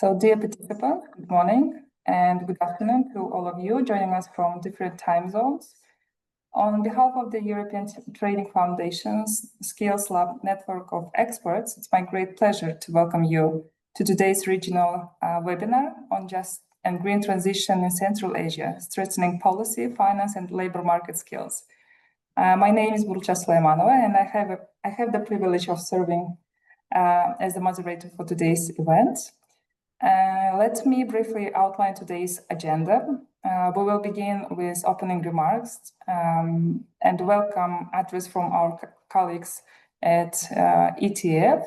So dear participants, good morning and good afternoon to all of you joining us from different time zones. On behalf of the European Trading Foundation's Skills Lab network of experts, it's my great pleasure to welcome you to today's regional webinar on just and green transition in Central Asia, strengthening policy, finance and labor market skills. My name is Burulcha Suleymanova and I have the privilege of serving as the moderator for today's event. Let me briefly outline today's agenda. We will begin with opening remarks and welcome address from our colleagues at ETF,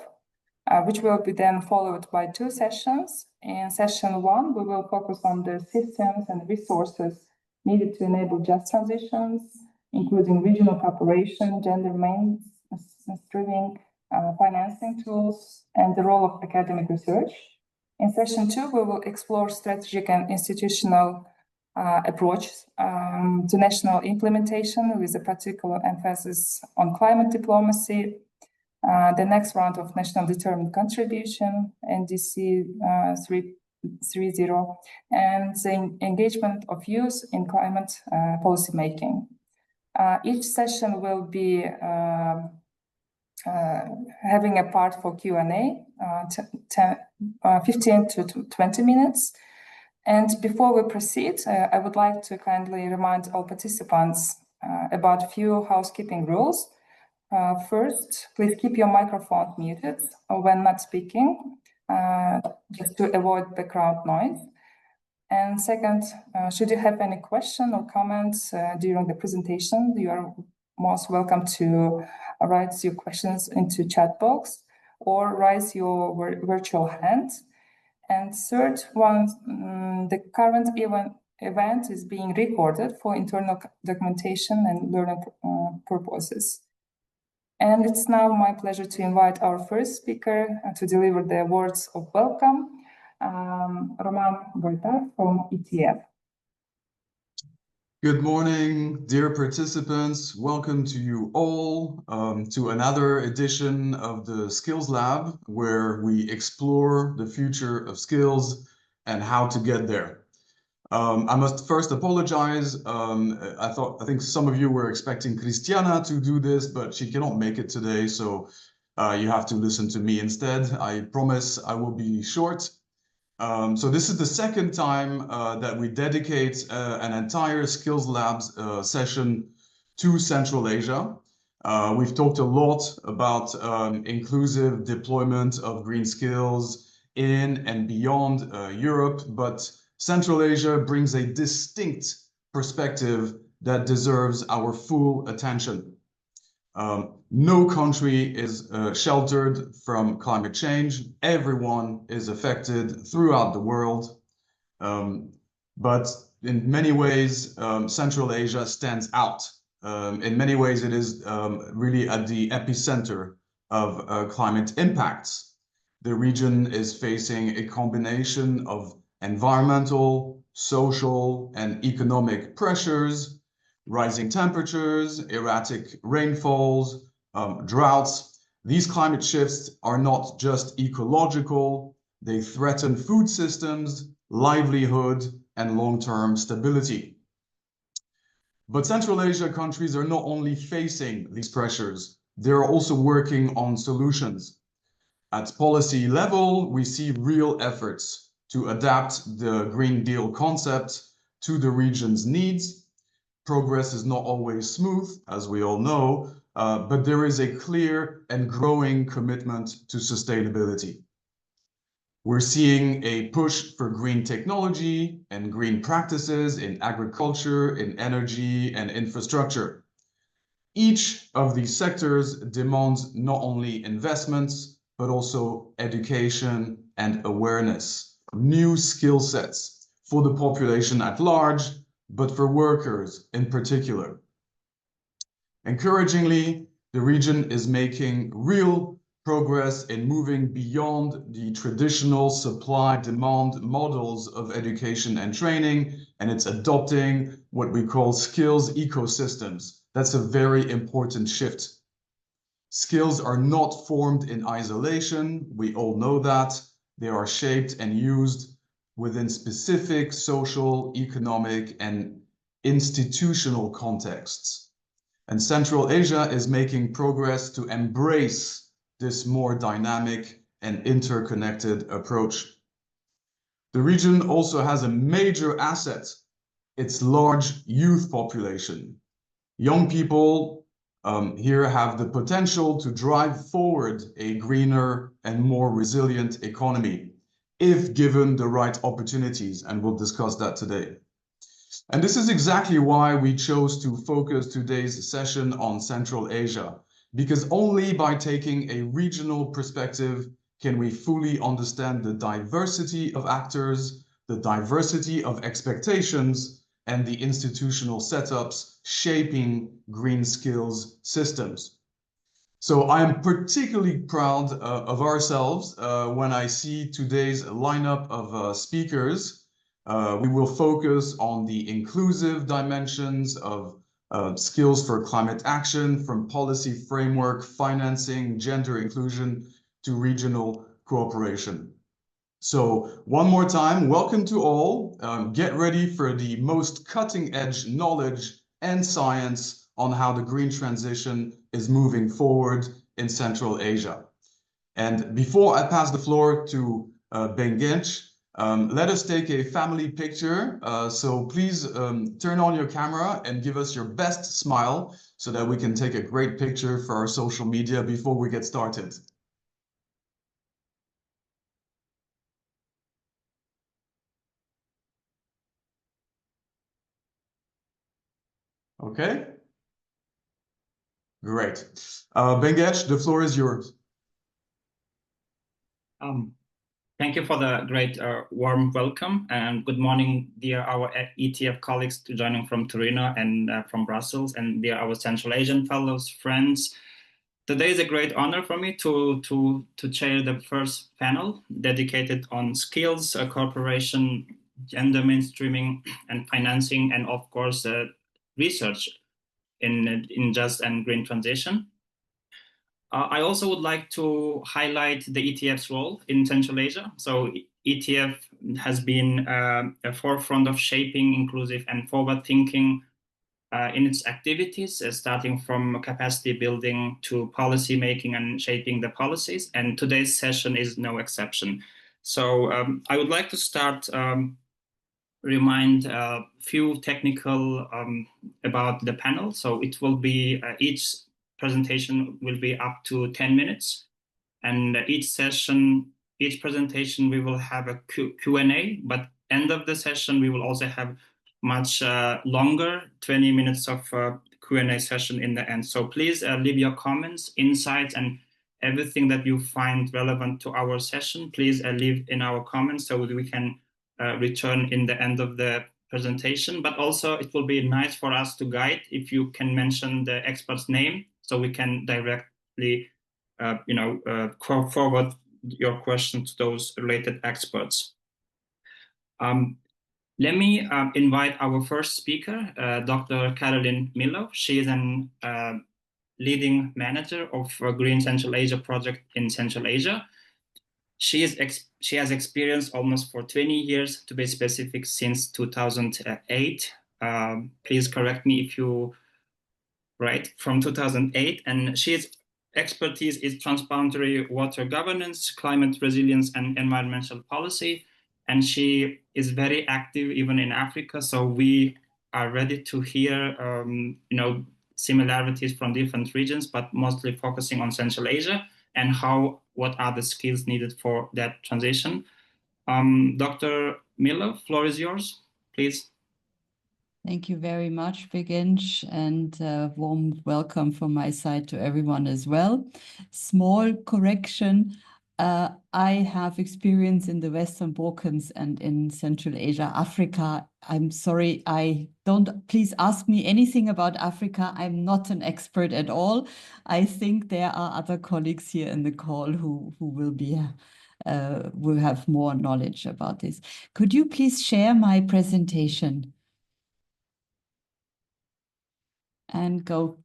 which will be then followed by two sessions. In session one, we will focus on the systems and resources needed to enable just transitions, including regional cooperation, gender mainstreaming, financing tools, and the role of academic research. In session two, we will explore strategic and institutional approach to national implementation with a particular emphasis on climate diplomacy, the next round of national determined contribution, NDC 3.0, and the engagement of youth in climate policy making. Each session will be having a part for Q&A, 15 to 20 minutes. And before we proceed, I would like to kindly remind all participants about a few housekeeping rules. First, please keep your microphone muted when not speaking, just to avoid background noise. And second, should you have any question or comments during the presentation, you are most welcome to write your questions into chat box or raise your virtual hand. And third one, the current event is being recorded for internal documentation and learning purposes. And it's now my pleasure to invite our first speaker to deliver the words of welcome, Roman Boitar from ETF. Good morning, dear participants. Welcome to you all to another edition of the Skills Lab, where we explore the future of skills and how to get there. I must first apologize. I think some of you were expecting Christiana to do this, but she cannot make it today, so you have to listen to me instead. I promise I will be short. So this is the second time that we dedicate an entire Skills Labs session to Central Asia. We've talked a lot about inclusive deployment of green skills in and beyond Europe, but Central Asia brings a distinct perspective that deserves our full attention. No country is sheltered from climate change. Everyone is affected throughout the world. But in many ways, Central Asia stands out. In many ways, it is really at the epicenter of climate impacts. The region is facing a combination of environmental, social, and economic pressures, rising temperatures, erratic rainfalls, droughts. These climate shifts are not just ecological, they threaten food systems, livelihood, and long-term stability. But Central Asia countries are not only facing these pressures, they're also working on solutions. At policy level, we see real efforts to adapt the Green Deal concept to the region's needs. Progress is not always smooth, as we all know, but there is a clear and growing commitment to sustainability. We're seeing a push for green technology and green practices in agriculture, in energy, and infrastructure. Each of these sectors demands not only investments, but also education and awareness, new skill sets for the population at large, but for workers in particular. Encouragingly, the region is making real progress in moving beyond the traditional supply-demand models of education and training, and it's adopting what we call skills ecosystems. That's a very important shift. Skills are not formed in isolation, we all know that, they are shaped and used within specific social, economic, and institutional contexts. And Central Asia is making progress to embrace this more dynamic and interconnected approach. The region also has a major asset, its large youth population. Young people here have the potential to drive forward a greener and more resilient economy if given the right opportunities, and we'll discuss that today. And this is exactly why we chose to focus today's session on Central Asia, because only by taking a regional perspective can we fully understand the diversity of actors, the diversity of expectations, and the institutional setups shaping green skills systems. So I am particularly proud of ourselves when I see today's lineup of speakers. We will focus on the inclusive dimensions of skills for climate action, from policy framework, financing, gender inclusion to regional cooperation. So one more time, welcome to all. Get ready for the most cutting edge knowledge and science on how the green transition is moving forward in Central Asia. And before I pass the floor to Bengenç, let us take a family picture. So please turn on your camera and give us your best smile so that we can take a great picture for our social media before we get started. Okay? Great. Bengenç, the floor is yours. Thank you for the great warm welcome, and good morning, dear our ETF colleagues joining from Torino and from Brussels, and dear our Central Asian fellows, friends. Today is a great honor for me to chair the first panel dedicated on skills, cooperation, gender mainstreaming, and financing, and of course, research in just and green transition. I also would like to highlight the ETF's role in Central Asia. So ETF has been a forefront of shaping inclusive and forward thinking in its activities, starting from capacity building to policy making and shaping the policies. And today's session is no exception. So I would like to start remind a few technical about the panel. So it will be each presentation will be up to 10 minutes. And each presentation, we will have a Q&A, but end of the session, we will also have much longer 20 minutes of Q&A session in the end. So please leave your comments, insights, and everything that you find relevant to our session. Please leave in our comments so that we can return in the end of the presentation. But also it will be nice for us to guide if you can mention the expert's name so we can directly forward your question to those related experts. Let me invite our first speaker, Dr. Caroline Milov. She is an leading manager of a Green Central Asia project in Central Asia. She has experience almost for 20 years, to be specific, since 2008. Please correct me if you right, from 2008. And she's expertise is transboundary water governance, climate resilience, and environmental policy. And she is very active even in Africa. So we are ready to hear, similarities from different regions, but mostly focusing on Central Asia and what are the skills needed for that transition. Dr. Milov, floor is yours, please. Thank you very much, Bengenç, and warm welcome from my side to everyone as well. Small correction. I have experience in the Western Balkans and in Central Asia, Africa. I'm sorry, please ask me anything about Africa. I'm not an expert at all. I think there are other colleagues here in the call who will have more knowledge about this. Could you please share my presentation? And go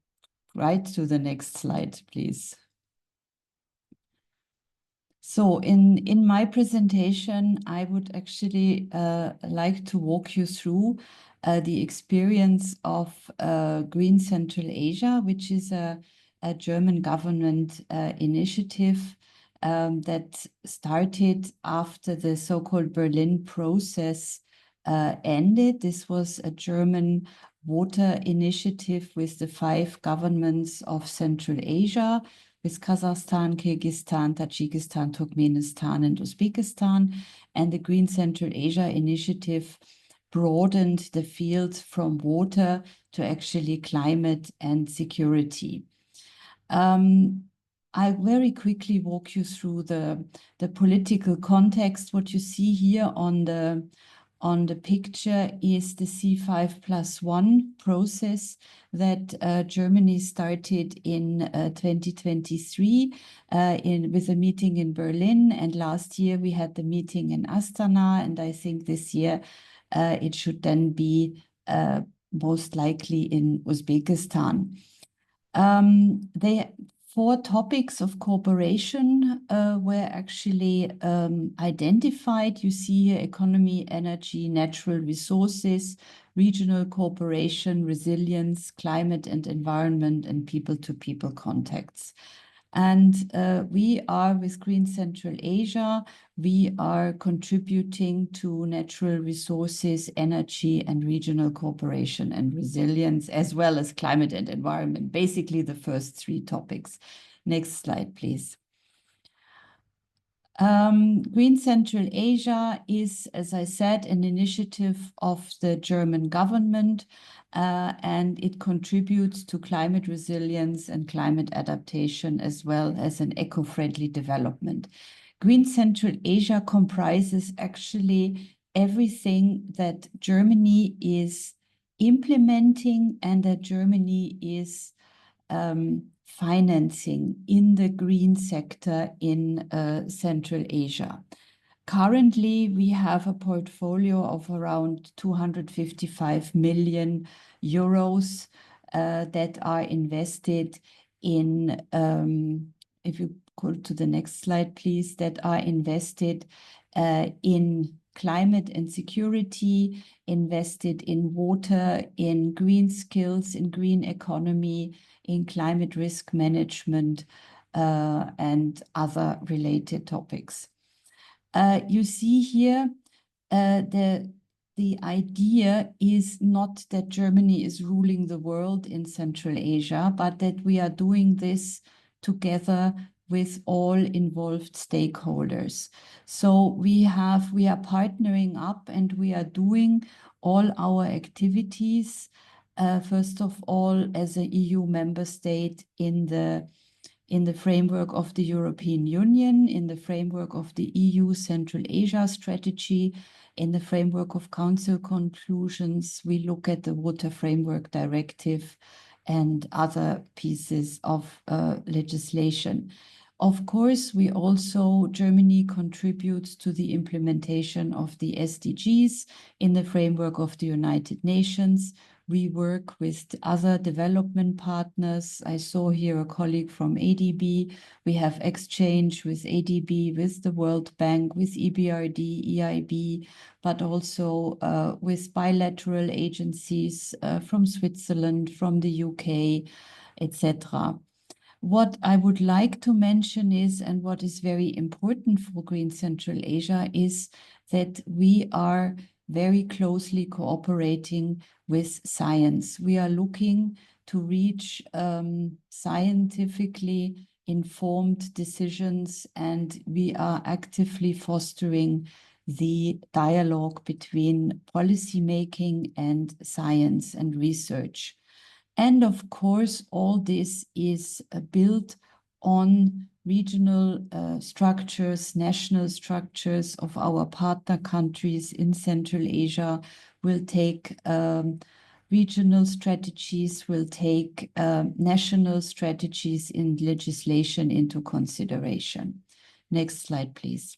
right to the next slide, please. So in my presentation, I would actually like to walk you through the experience of Green Central Asia, which is a German government initiative that started after the so-called Berlin process ended. This was a German water initiative with the 5 governments of Central Asia, with Kazakhstan, Kyrgyzstan, Tajikistan, Turkmenistan, and Uzbekistan. And the Green Central Asia initiative broadened the field from water to actually climate and security. I'll very quickly walk you through the political context. What you see here on the picture is the C5+1 process that Germany started in 2023 with a meeting in Berlin. And last year we had the meeting in Astana. And I think this year it should then be most likely in Uzbekistan. The 4 topics of cooperation were actually identified. You see here economy, energy, natural resources, regional cooperation, resilience, climate and environment, and people-to-people contacts. And we are with Green Central Asia, we are contributing to natural resources, energy, and regional cooperation and resilience, as well as climate and environment, basically the first 3 topics. Next slide, please. Green Central Asia is, as I said, an initiative of the German government, and it contributes to climate resilience and climate adaptation, as well as an eco-friendly development. Green Central Asia comprises actually everything that Germany is implementing and that Germany is financing in the green sector in Central Asia. Currently, we have a portfolio of around 255 million euros that are invested in, if you go to the next slide, please, that are invested in climate and security, invested in water, in green skills, in green economy, in climate risk management, and other related topics. You see here, the idea is not that Germany is ruling the world in Central Asia, but that we are doing this together with all involved stakeholders. So we are partnering up and we are doing all our activities, first of all, as an EU member state in the framework of the European Union, in the framework of the EU Central Asia strategy, in the framework of Council conclusions. We look at the Water Framework Directive and other pieces of legislation. Of course, Germany contributes to the implementation of the SDGs in the framework of the United Nations. We work with other development partners. I saw here a colleague from ADB. We have exchange with ADB, with the World Bank, with EBRD, EIB, but also with bilateral agencies from Switzerland, from the UK, etc. What I would like to mention is, and what is very important for Green Central Asia, is that we are very closely cooperating with science. We are looking to reach scientifically informed decisions, and we are actively fostering the dialogue between policymaking and science and research. And of course, all this is built on regional structures, national structures of our partner countries in Central Asia. Will take regional strategies, will take national strategies in legislation into consideration. Next slide, please.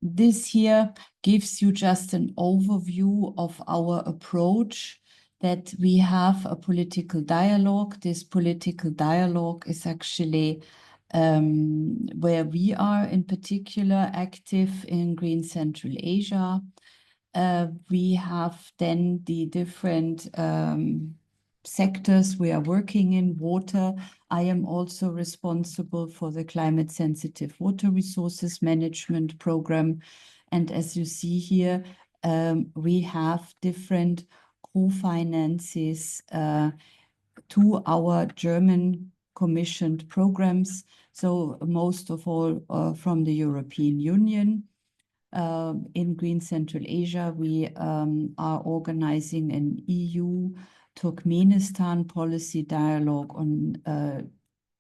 This here gives you just an overview of our approach, that we have a political dialogue. This political dialogue is actually where we are in particular active in Green Central Asia. We have then the different sectors we are working in. Water, I am also responsible for the climate sensitive water resources management program. And as you see here, we have different co-finances to our German commissioned programs. So most of all from the European Union. In Green Central Asia, we are organizing an EU-Turkmenistan policy dialogue on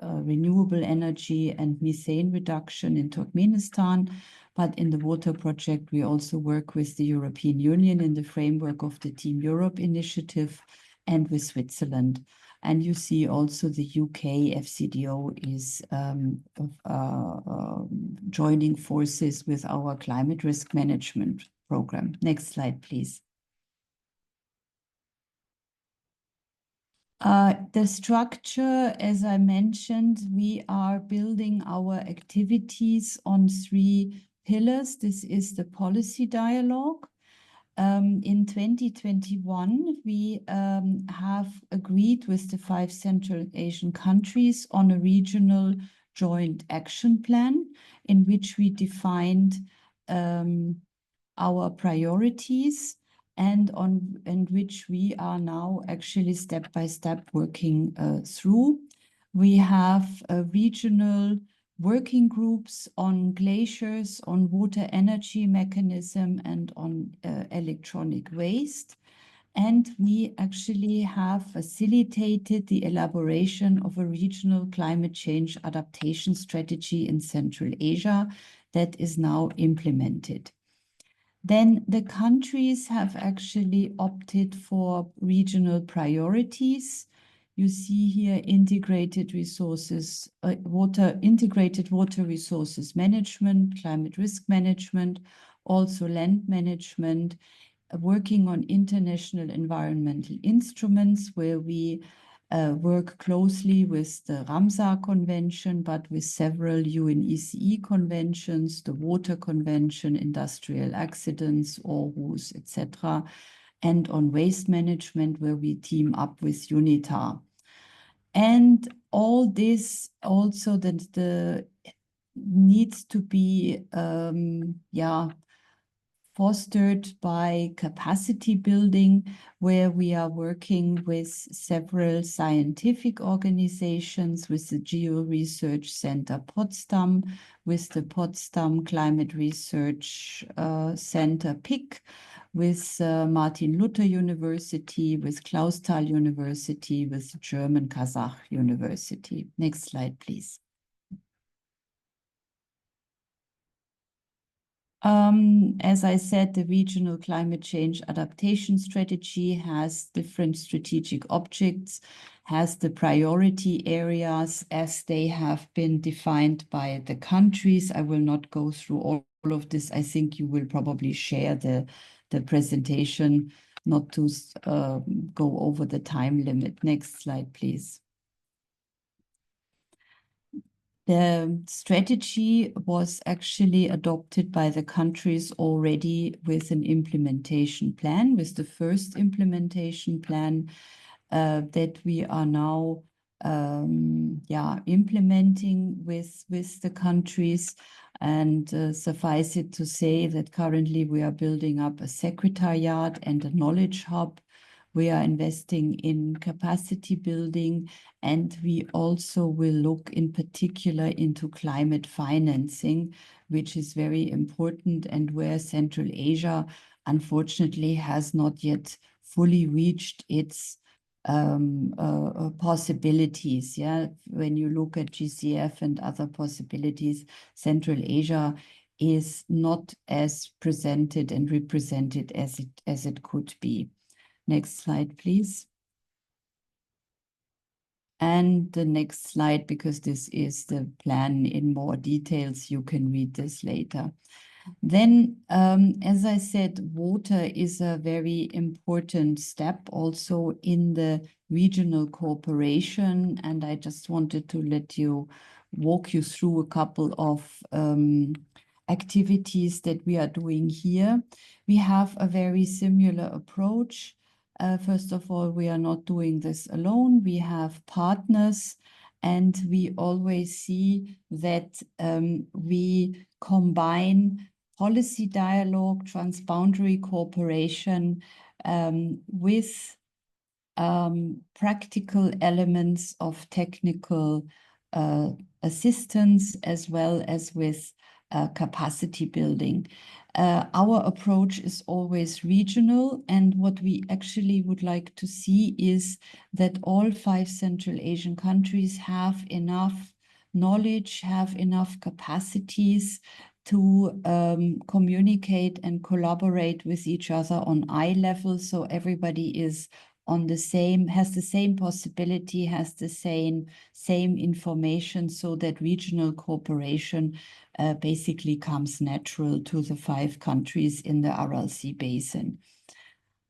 renewable energy and methane reduction in Turkmenistan. But in the water project, we also work with the European Union in the framework of the Team Europe initiative and with Switzerland. And you see also the UK FCDO is joining forces with our climate risk management program. Next slide, please. The structure, as I mentioned, we are building our activities on 3 pillars. This is the policy dialogue. In 2021, we have agreed with the 5 Central Asian countries on a regional joint action plan in which we defined our priorities and which we are now actually step by step working through. We have regional working groups on glaciers, on water energy mechanism, and on electronic waste. And we actually have facilitated the elaboration of a regional climate change adaptation strategy in Central Asia that is now implemented. Then the countries have actually opted for regional priorities. You see here integrated resources, integrated water resources management, climate risk management, also land management, working on international environmental instruments where we work closely with the Ramsar Convention, but with several UNECE conventions, the Water Convention, industrial accidents, Aarhus, etc., and on waste management where we team up with UNITAR. And all this also that needs to be fostered by capacity building, where we are working with several scientific organizations, with the Geo Research Center Potsdam, with the Potsdam Climate Research Center PIC, with Martin Luther University, with Clausthal University, with German Kazakh University. Next slide, please. As I said, the regional climate change adaptation strategy has different strategic objects, has the priority areas as they have been defined by the countries. I will not go through all of this. I think you will probably share the presentation, not to go over the time limit. Next slide, please. The strategy was actually adopted by the countries already with an implementation plan, with the first implementation plan that we are now implementing with the countries. And suffice it to say that currently we are building up a secretariat and a knowledge hub. We are investing in capacity building, and we also will look in particular into climate financing, which is very important and where Central Asia, unfortunately, has not yet fully reached its possibilities. Yeah, when you look at GCF and other possibilities, Central Asia is not as presented and represented as it could be. Next slide, please. And the next slide, because this is the plan in more details, you can read this later. Then, as I said, water is a very important step also in the regional cooperation. And I just wanted to let you walk you through a couple of activities that we are doing here. We have a very similar approach. First of all, we are not doing this alone. We have partners, and we always see that we combine policy dialogue, transboundary cooperation with practical elements of technical assistance, as well as with capacity building. Our approach is always regional, and what we actually would like to see is that all 5 Central Asian countries have enough knowledge, have enough capacities to communicate and collaborate with each other on eye level, so everybody is on the same, has the same possibility, has the same information, so that regional cooperation basically comes natural to the 5 countries in the Aral Sea basin.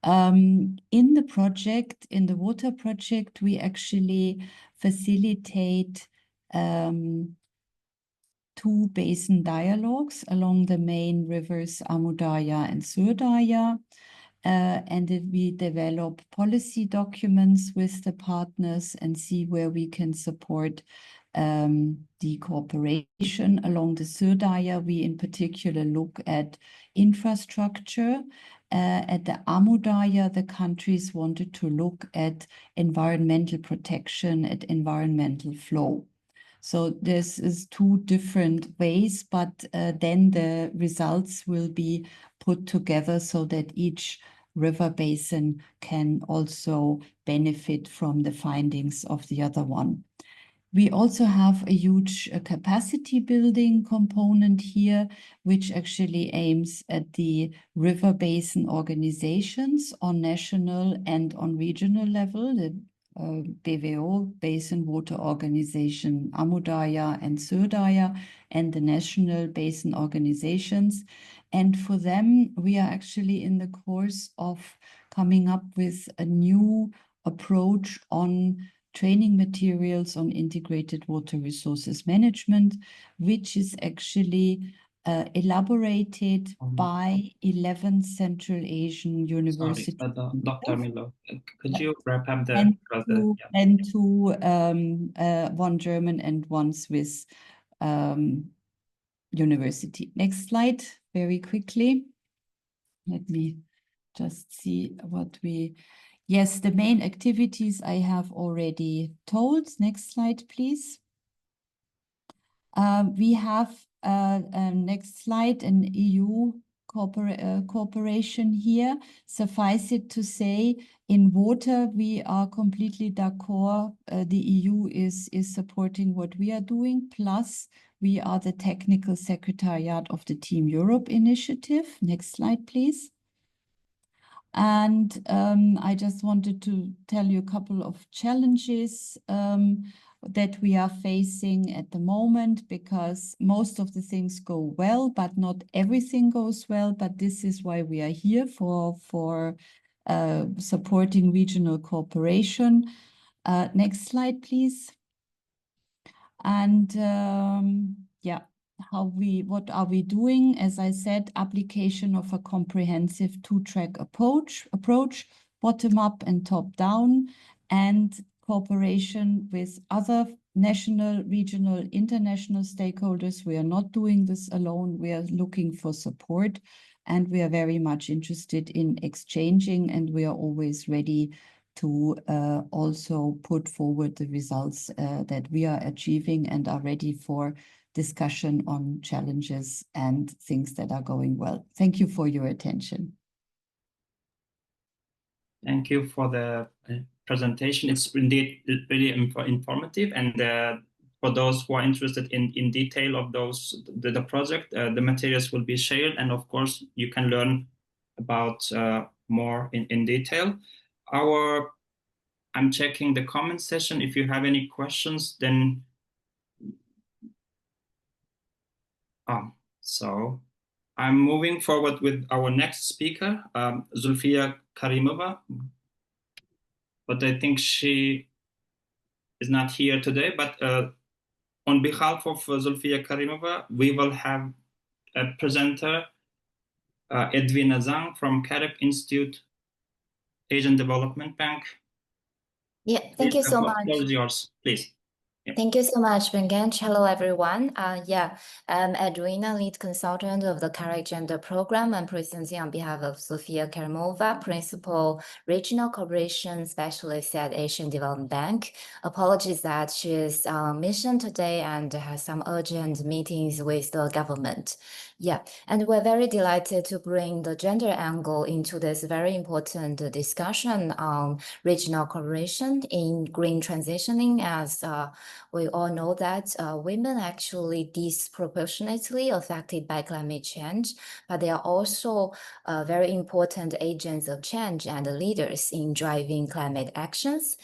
In the project, in the water project, we actually facilitate 2 basin dialogues along the main rivers Amu Darya and Sur Darya. And we develop policy documents with the partners and see where we can support the cooperation. Along the Sur Darya, we in particular look at infrastructure. At the Amu Darya, the countries wanted to look at environmental protection, at environmental flow. So this is 2 different ways, but then the results will be put together so that each river basin can also benefit from the findings of the other one. We also have a huge capacity building component here, which actually aims at the river basin organizations on national and on regional level, the BWO, Basin Water Organization, Amu Darya and Sur Darya, and the national basin organizations. And for them, we are actually in the course of coming up with a new approach on training materials on integrated water resources management, which is actually elaborated by 11 Central Asian universities. Sorry, Dr. Milo, could you wrap up the... And 2, 1 German and 1 Swiss university. Next slide, very quickly. Let me just see what we... Yes, the main activities I have already told. Next slide, please. We have, next slide, an EU cooperation here. Suffice it to say, in water, we are completely d'accord. The EU is supporting what we are doing. Plus, we are the technical secretariat of the Team Europe initiative. Next slide, please. And I just wanted to tell you a couple of challenges that we are facing at the moment, because most of the things go well, but not everything goes well. But this is why we are here, for supporting regional cooperation. Next slide, please. And yeah. What are we doing? As I said, application of a comprehensive 2-track approach, bottom up and top down, and cooperation with other national, regional, international stakeholders. We are not doing this alone. We are looking for support, and we are very much interested in exchanging, and we are always ready to also put forward the results that we are achieving, and are ready for discussion on challenges and things that are going well. Thank you for your attention. Thank you for the presentation. It's indeed really informative, and for those who are interested in detail of the project, the materials will be shared, and of course you can learn about more in detail. I'm checking the comment session. If you have any questions, then so I'm moving forward with our next speaker, Zulfiya Karimova, but I think she is not here today. But On behalf of Zulfiya Karimova, we will have a presenter, Edwina Zhang from CAREP Institute, Asian Development Bank. Yeah, thank you so much. The floor is yours, please. Thank you so much, Bengench. Hello, everyone. I'm Edwina, lead consultant of the CAREC Gender Program. I'm presenting on behalf of Zulfiya Karimova, Principal Regional Cooperation Specialist at Asian Development Bank. Apologies that she is on mission today and has some urgent meetings with the government. Yeah, and we're very delighted to bring the gender angle into this very important discussion on regional cooperation in green transitioning, as we all know that women actually disproportionately affected by climate change, but they are also very important agents of change and leaders in driving climate actions.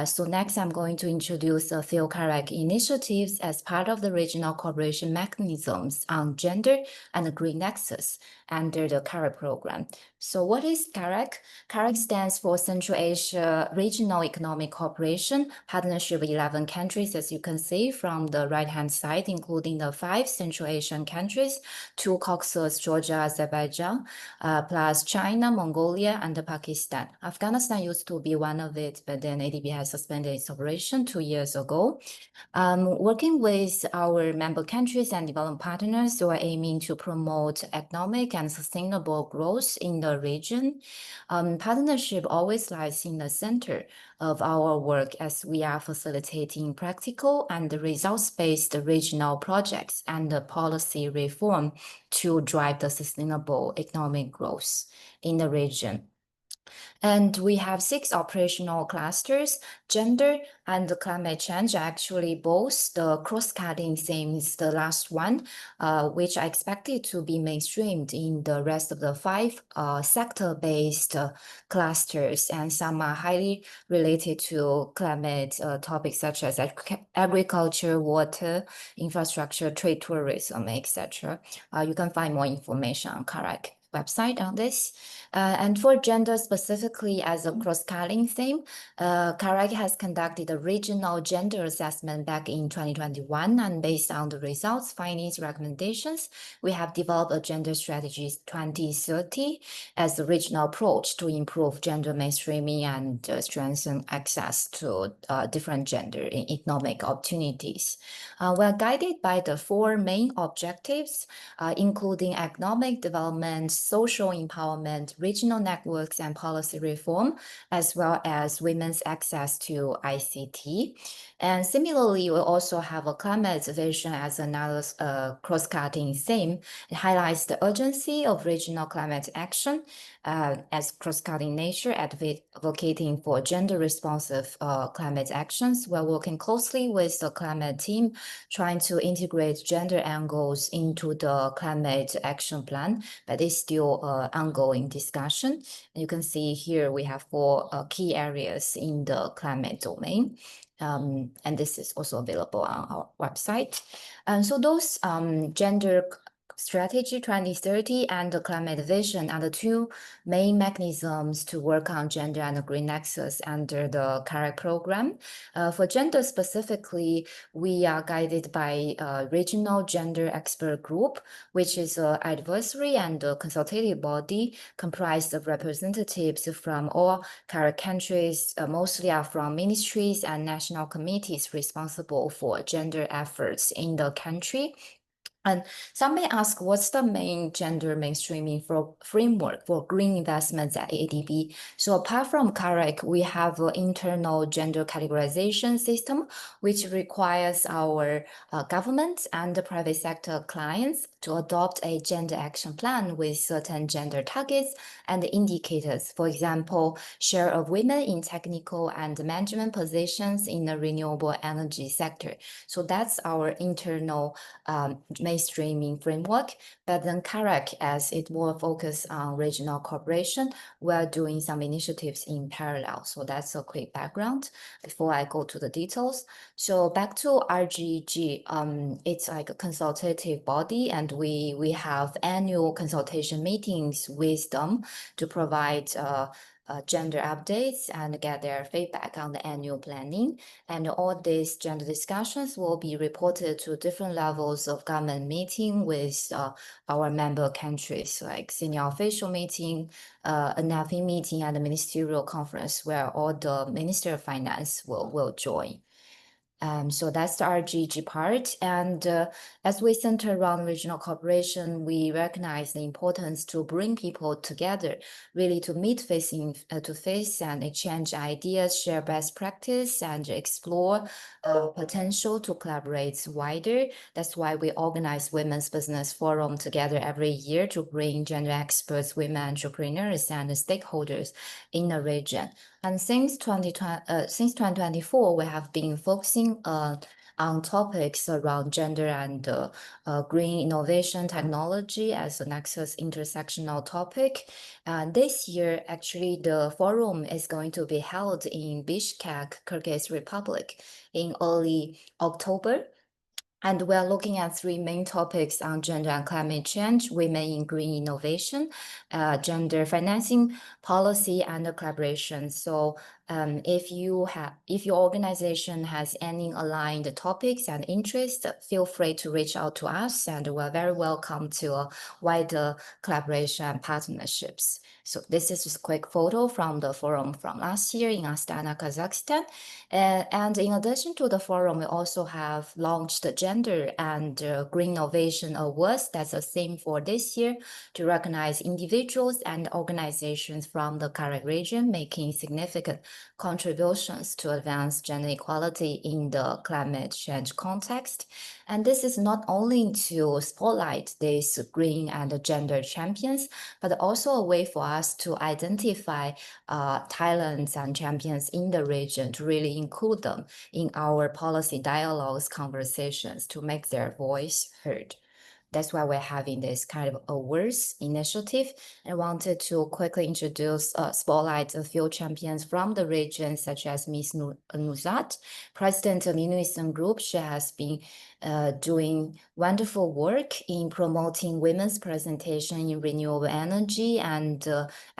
So next, I'm going to introduce a few CAREC initiatives as part of the regional cooperation mechanisms on gender and green nexus under the CAREC program. So what is CAREC? CAREC stands for Central Asia Regional Economic Cooperation Partnership of 11 countries, as you can see from the right-hand side, including the 5 Central Asian countries, 2 Caucasus, Georgia, Azerbaijan, plus China, Mongolia, and Pakistan. Afghanistan used to be one of it, but then ADB has suspended its operation 2 years ago. Working with our member countries and development partners, we're aiming to promote economic and sustainable growth in the region. Partnership always lies in the center of our work as we are facilitating practical and results-based regional projects and policy reform to drive the sustainable economic growth in the region. And we have 6 operational clusters. Gender and climate change are actually both the cross-cutting themes, the last one, which are expected to be mainstreamed in the rest of the 5 sector-based clusters, and some are highly related to climate topics such as agriculture, water, infrastructure, trade, tourism, etc. You can find more information on CAREC website on this. And for gender specifically as a cross-cutting theme, CAREC has conducted a regional gender assessment back in 2021, and based on the results, findings, recommendations, we have developed a gender strategy 2030 as a regional approach to improve gender mainstreaming and strengthen access to different gender in economic opportunities. We're guided by the 4 main objectives, including economic development, social empowerment, regional networks and policy reform, as well as women's access to ICT. And similarly, we also have a climate vision as another cross-cutting theme. It highlights the urgency of regional climate action as cross-cutting nature, advocating for gender-responsive climate actions. We're working closely with the climate team, trying to integrate gender angles into the climate action plan, but it's still an ongoing discussion. You can see here we have 4 key areas in the climate domain. And this is also available on our website. And so those gender strategy 2030 and the climate vision are the 2 main mechanisms to work on gender and green nexus under the CAREC program. For gender specifically, we are guided by a regional gender expert group, which is an advisory and a consultative body comprised of representatives from all CAREC countries, mostly are from ministries and national committees responsible for gender efforts in the country. And some may ask, what's the main gender mainstreaming framework for green investments at ADB? So apart from CAREC, we have an internal gender categorization system, which requires our government and the private sector clients to adopt a gender action plan with certain gender targets and indicators. For example, share of women in technical and management positions in the renewable energy sector. So that's our internal mainstreaming framework. But then CAREC, as it more focused on regional cooperation, we're doing some initiatives in parallel. So that's a quick background before I go to the details. So back to RGG, it's like a consultative body, and we have annual consultation meetings with them to provide gender updates and get their feedback on the annual planning. And all these gender discussions will be reported to different levels of government meeting with our member countries, like senior official meeting, NFE meeting, and the ministerial conference, where all the Minister of Finance will join. So that's the RGG part. And as we center around regional cooperation, we recognize the importance to bring people together, really to meet face to face and exchange ideas, share best practice, and explore potential to collaborate wider. That's why we organize Women's Business Forum together every year to bring gender experts, women entrepreneurs, and stakeholders in the region. And since 2024, we have been focusing on topics around gender and green innovation technology as a nexus intersectional topic. And this year, actually, the forum is going to be held in Bishkek, Kyrgyz Republic in early October. And we're looking at three main topics on gender and climate change, women in green innovation, gender financing policy, and collaboration. So if your organization has any aligned topics and interests, feel free to reach out to us, and we're very welcome to a wider collaboration and partnerships. So this is just a quick photo from the forum from last year in Astana, Kazakhstan. And in addition to the forum, we also have launched the Gender and Green Innovation Awards. That's a theme for this year to recognize individuals and organizations from the Karachi region making significant contributions to advance gender equality in the climate change context. And this is not only to spotlight these green and gender champions, but also a way for us to identify talents and champions in the region to really include them in our policy dialogues, conversations, to make their voice heard. That's why we're having this kind of awards initiative. I wanted to quickly introduce, spotlight a few champions from the region, such as Ms. Nuzat, president of Unison Group. She has been doing wonderful work in promoting women's presentation in renewable energy and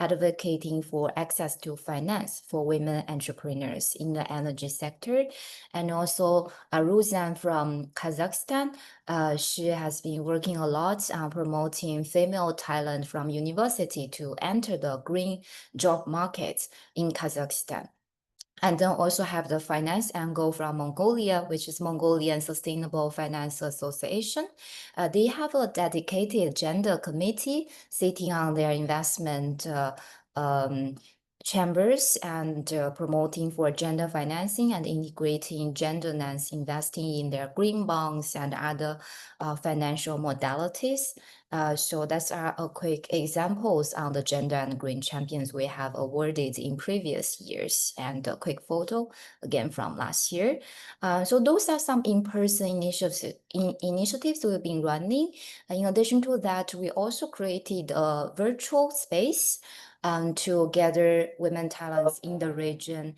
advocating for access to finance for women entrepreneurs in the energy sector. And also Aruzan from Kazakhstan. She has been working a lot on promoting female talent from university to enter the green job markets in Kazakhstan. And then also have the finance angle from Mongolia, which is Mongolian Sustainable Finance Association. They have a dedicated gender committee sitting on their investment chambers and promoting for gender financing and integrating genderness investing in their green bonds and other financial modalities. So that's a quick examples on the gender and green champions we have awarded in previous years, and a quick photo again from last year. So those are some in-person initiatives we've been running. In addition to that, we also created a virtual space to gather women talents in the region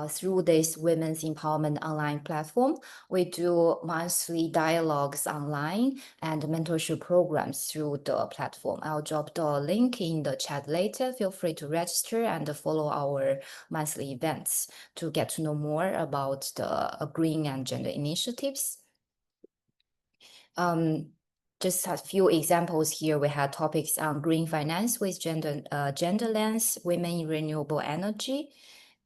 through this Women's Empowerment Online platform. We do monthly dialogues online and mentorship programs through the platform. I'll drop the link in the chat later. Feel free to register and follow our monthly events to get to know more about the green and gender initiatives. Just a few examples here. We had topics on green finance with gender lens, women in renewable energy.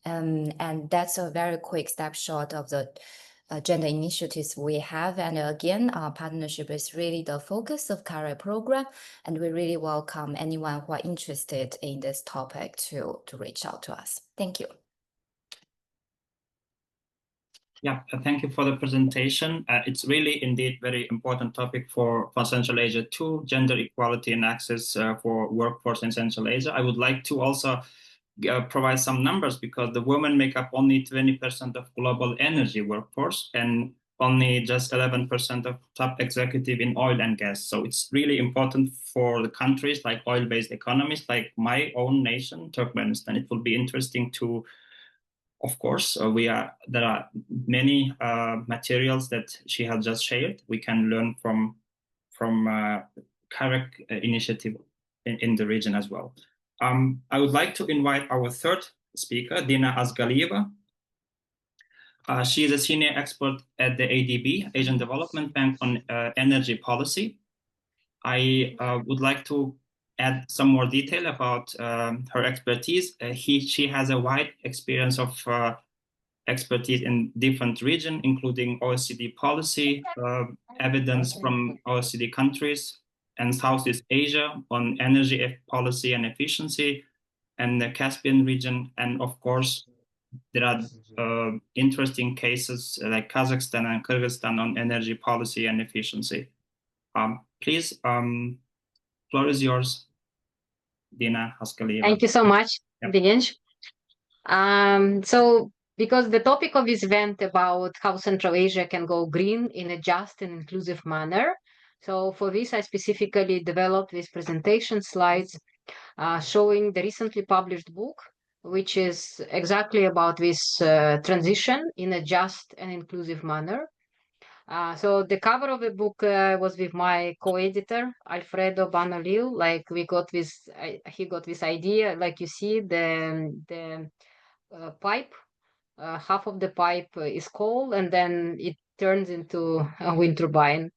And that's a very quick snapshot of the gender initiatives we have. And again, our partnership is really the focus of Karachi program. And we really welcome anyone who are interested in this topic to reach out to us. Thank you. Yeah, thank you for the presentation. It's really indeed very important topic for Central Asia too, gender equality and access for workforce in Central Asia. I would like to also provide some numbers, because the women make up only 20% of global energy workforce and only just 11% of top executive in oil and gas. So it's really important for the countries like oil-based economies, like my own nation, Turkmenistan. It will be interesting to, of course, there are many materials that she has just shared. We can learn from Karachi initiative in the region as well. I would like to invite our third speaker, Dina Asgalieva. She is a senior expert at the ADB, Asian Development Bank, on energy policy. I would like to add some more detail about her expertise. She has a wide experience of expertise in different regions, including OECD policy, evidence from OECD countries and Southeast Asia on energy policy and efficiency, and the Caspian region. And of course, there are interesting cases like Kazakhstan and Kyrgyzstan on energy policy and efficiency. Please, floor is yours, Dina Asgalieva. Thank you so much, Yep. Vigench. So because the topic of this event about how Central Asia can go green in a just and inclusive manner. So for this, I specifically developed these presentation slides showing the recently published book, which is exactly about this transition in a just and inclusive manner. So the cover of the book was with my co-editor, Alfredo Banolil. Like he got this idea, like you see the pipe, half of the pipe is coal, and then it turns into a wind turbine.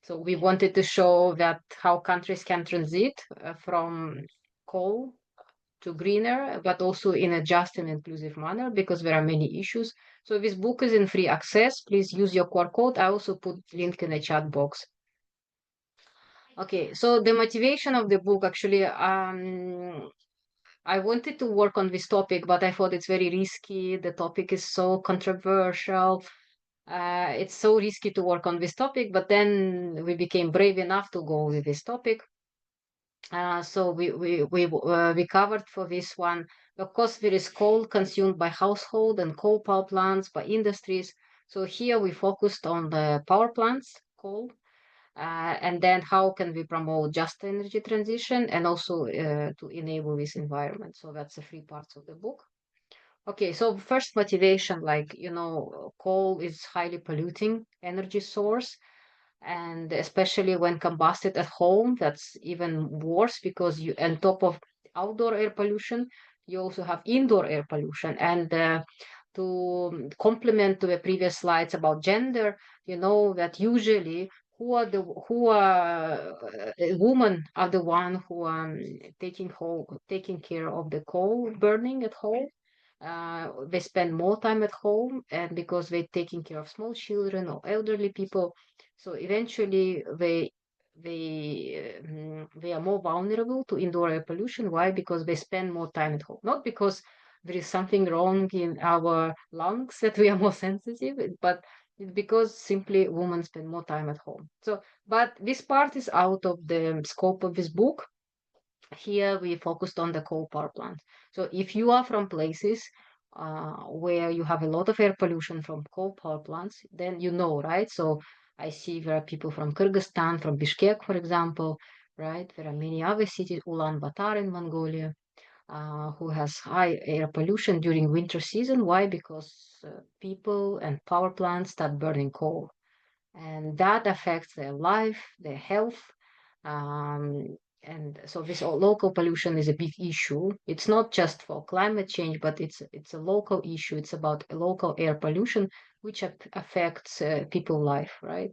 So we wanted to show that how countries can transit from coal to greener, but also in a just and inclusive manner, because there are many issues. So this book is in free access. Please use your QR code. I also put link in the chat box. Okay, so the motivation of the book, actually, I wanted to work on this topic, but I thought it's very risky. The topic is so controversial. It's so risky to work on this topic, but then we became brave enough to go with this topic. So we covered for this one. Of course, there is coal consumed by household and coal power plants by industries. So here we focused on the power plants, coal, and then how can we promote just energy transition and also to enable this environment. So that's the three parts of the book. Okay, so first motivation, like, coal is highly polluting energy source. And especially when combusted at home, that's even worse, because you, on top of outdoor air pollution, you also have indoor air pollution. And to complement to the previous slides about gender, that usually women are the one who are taking care of the coal burning at home. They spend more time at home, and because they're taking care of small children or elderly people, so eventually they are more vulnerable to indoor air pollution. Why? Because they spend more time at home. Not because there is something wrong in our lungs that we are more sensitive, but it's because simply women spend more time at home. So, but this part is out of the scope of this book. Here we focused on the coal power plants. So if you are from places where you have a lot of air pollution from coal power plants, then right? So I see there are people from Kyrgyzstan, from Bishkek, for example, right? There are many other cities, Ulaanbaatar in Mongolia, who has high air pollution during winter season. Why? Because people and power plants start burning coal. And that affects their life, their health. And so this local pollution is a big issue. It's not just for climate change, but it's a local issue. It's about local air pollution, which affects people's life, right?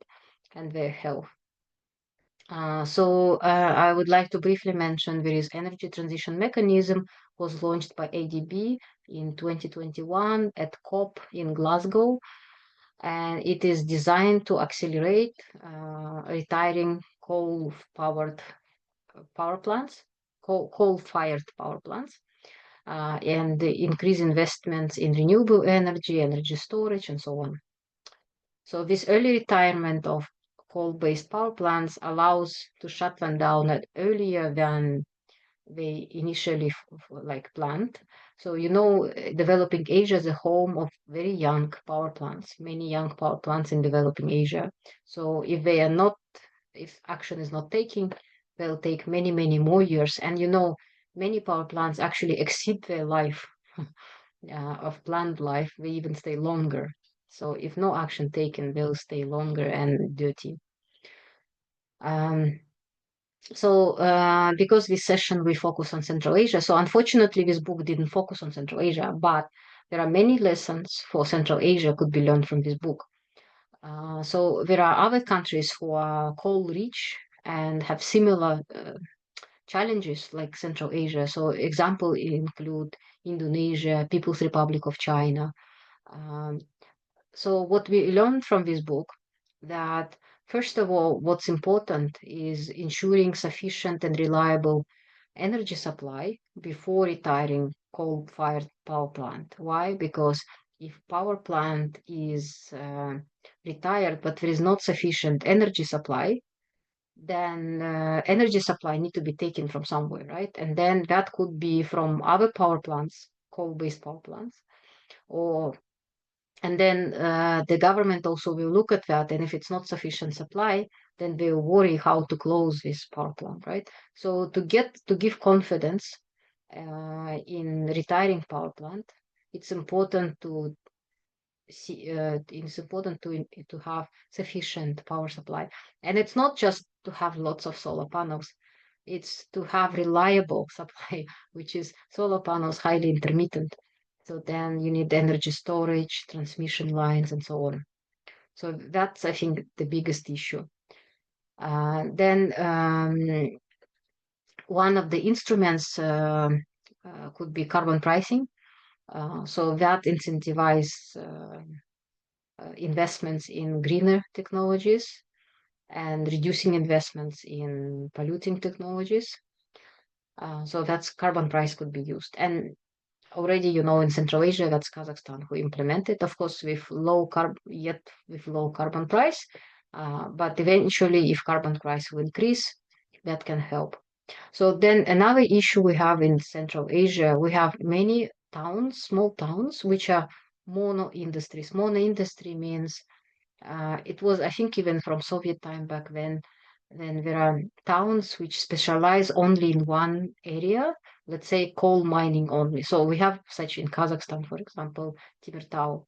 And their health. So I would like to briefly mention there is energy transition mechanism was launched by ADB in 2021 at COP in Glasgow. And it is designed to accelerate retiring coal-fired power plants, and increase investments in renewable energy storage, and so on. So this early retirement of coal-based power plants allows to shut them down earlier than they initially planned. So, developing Asia is a home of very young power plants, many young power plants in developing Asia. So if action is not taken, they'll take many, many more years. And, many power plants actually exceed their life of planned life. They even stay longer. So if no action taken, they'll stay longer and dirty. So because this session we focus on Central Asia, so unfortunately this book didn't focus on Central Asia, but there are many lessons for Central Asia could be learned from this book. So there are other countries who are coal rich and have similar challenges like Central Asia. So example include Indonesia, People's Republic of China. So what we learned from this book that first of all, what's important is ensuring sufficient and reliable energy supply before retiring coal-fired power plant. Why? Because if power plant is retired, but there is not sufficient energy supply, then energy supply need to be taken from somewhere, right? And then that could be from other power plants, coal-based power plants, or and then the government also will look at that, and if it's not sufficient supply, then they'll worry how to close this power plant, right? So to give confidence in retiring power plant, it's important to to have sufficient power supply, and it's not just to have lots of solar panels. It's to have reliable supply, which is solar panels highly intermittent. So then you need energy storage, transmission lines, and so on. So that's, I think, the biggest issue. Then one of the instruments could be carbon pricing. So that incentivize investments in greener technologies and reducing investments in polluting technologies. So that's carbon price could be used. And already, in Central Asia, that's Kazakhstan who implemented, of course, with low carbon price. But eventually, if carbon price will increase, that can help. So then another issue we have in Central Asia, we have many towns, small towns, which are mono industries. Mono industry means it was, I think, even from Soviet time back then there are towns which specialize only in one area, let's say coal mining only. So we have such in Kazakhstan, for example, Temirtau,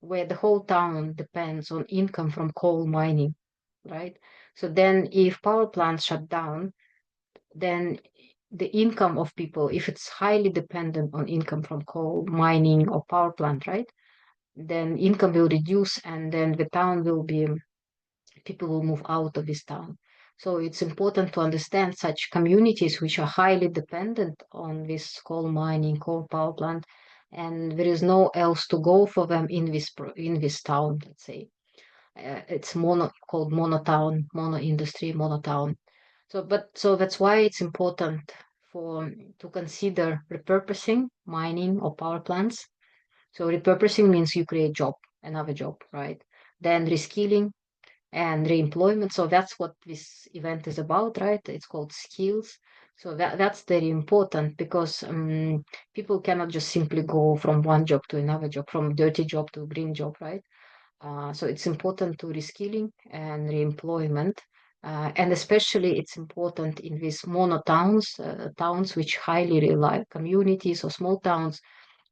where the whole town depends on income from coal mining, right? So then if power plants shut down, then the income of people, if it's highly dependent on income from coal mining or power plant, right? Then income will reduce, and then the town will be, people will move out of this town. So it's important to understand such communities which are highly dependent on this coal mining, coal power plant, and there is no else to go for them in this town, let's say. It's called monotown, mono industry, monotown. So that's why it's important to consider repurposing mining or power plants. So repurposing means you create another job, right? Then reskilling and reemployment. So that's what this event is about, right? It's called skills. So that's very important because people cannot just simply go from one job to another job, from dirty job to green job, right? So it's important to reskilling and reemployment. And especially it's important in these mono towns, towns which highly rely, communities or small towns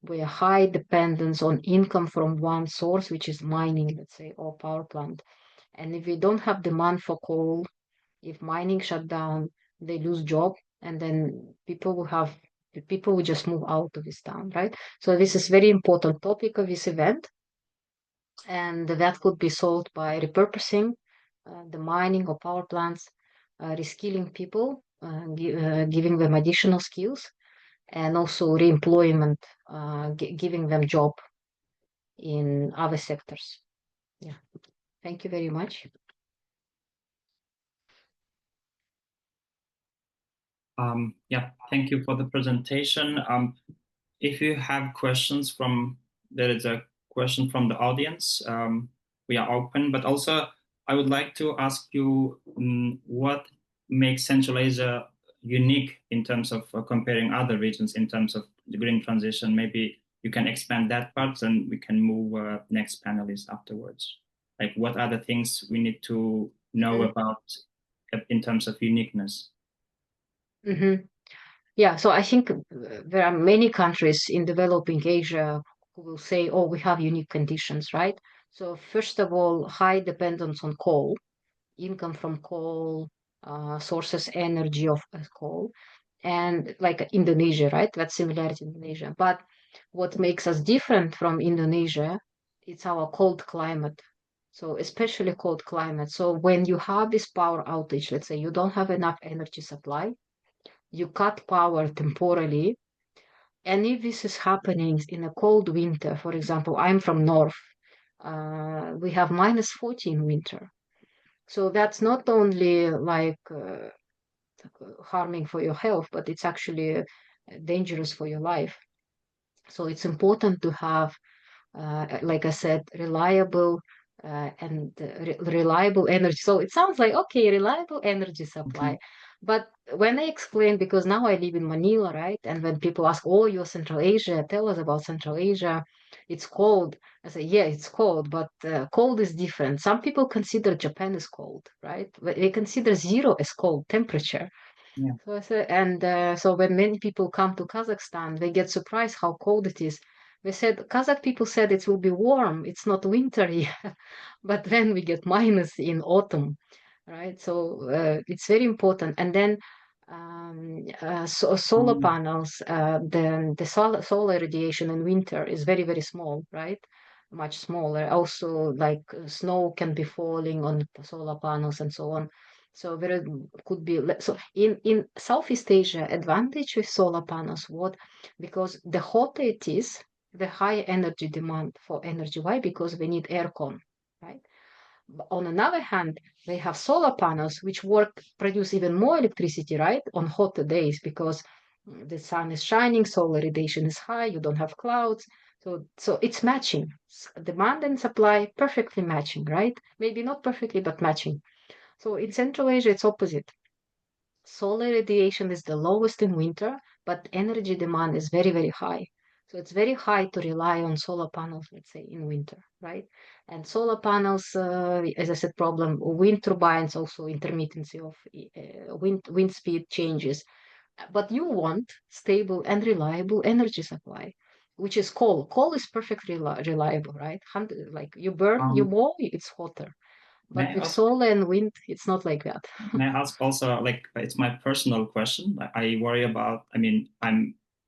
where high dependence on income from one source, which is mining, let's say, or power plant. And if we don't have demand for coal, if mining shut down, they lose job, and then people will just move out of this town, right? So this is very important topic of this event, and that could be solved by repurposing the mining or power plants, reskilling people, giving them additional skills, and also reemployment, giving them job in other sectors. Yeah, thank you very much. Yeah, thank you for the presentation. If you have questions there is a question from the audience. We are open, but also I would like to ask you what makes Central Asia unique in terms of comparing other regions in terms of the green transition. Maybe you can expand that part, and we can move next panelist afterwards. Like, what are the things we need to know about in terms of uniqueness? Mm-hmm. Yeah, so I think there are many countries in developing Asia who will say, oh, we have unique conditions, right? So first of all, high dependence on coal, income from coal, sources energy of coal, and like Indonesia, right? That's similar to Indonesia. But what makes us different from Indonesia, it's our cold climate. So especially cold climate. So when you have this power outage, let's say you don't have enough energy supply, you cut power temporarily. And if this is happening in a cold winter, for example, I'm from North, we have -40 in winter. So that's not only like harming for your health, but it's actually dangerous for your life. So it's important to have, like I said, reliable reliable energy. So it sounds like, okay, reliable energy supply. But when I explain, because now I live in Manila, right? And when people ask, oh, you're Central Asia, tell us about Central Asia. It's cold. I say, yeah, it's cold, but cold is different. Some people consider Japan as cold, right? But they consider zero as cold temperature. Yeah. So I say, and so when many people come to Kazakhstan, they get surprised how cold it is. They said, Kazakh people said it will be warm, it's not wintry, but then we get minus in autumn, right? So it's very important. And then solar panels, the solar radiation in winter is very, very small, right? Much smaller. Also, like snow can be falling on solar panels and so on. So there could be so in Southeast Asia, advantage with solar panels. What? Because the hotter it is, the higher energy demand for energy. Why? Because we need aircon, right? But on another hand, they have solar panels which produce even more electricity, right? On hotter days because the sun is shining, solar radiation is high, you don't have clouds. So it's matching. Demand and supply perfectly matching, right? Maybe not perfectly, but matching. So in Central Asia, it's opposite. Solar radiation is the lowest in winter, but energy demand is very, very high. So it's very high to rely on solar panels, let's say, in winter, right? And solar panels, as I said, problem, wind turbines, also intermittency of wind speed changes. But you want stable and reliable energy supply, which is coal. Coal is perfectly reliable, right? Like you burn, you mow, it's hotter. May But I with ask- solar and wind, it's not like that. May I ask also, like, it's my personal question. I worry about, I mean,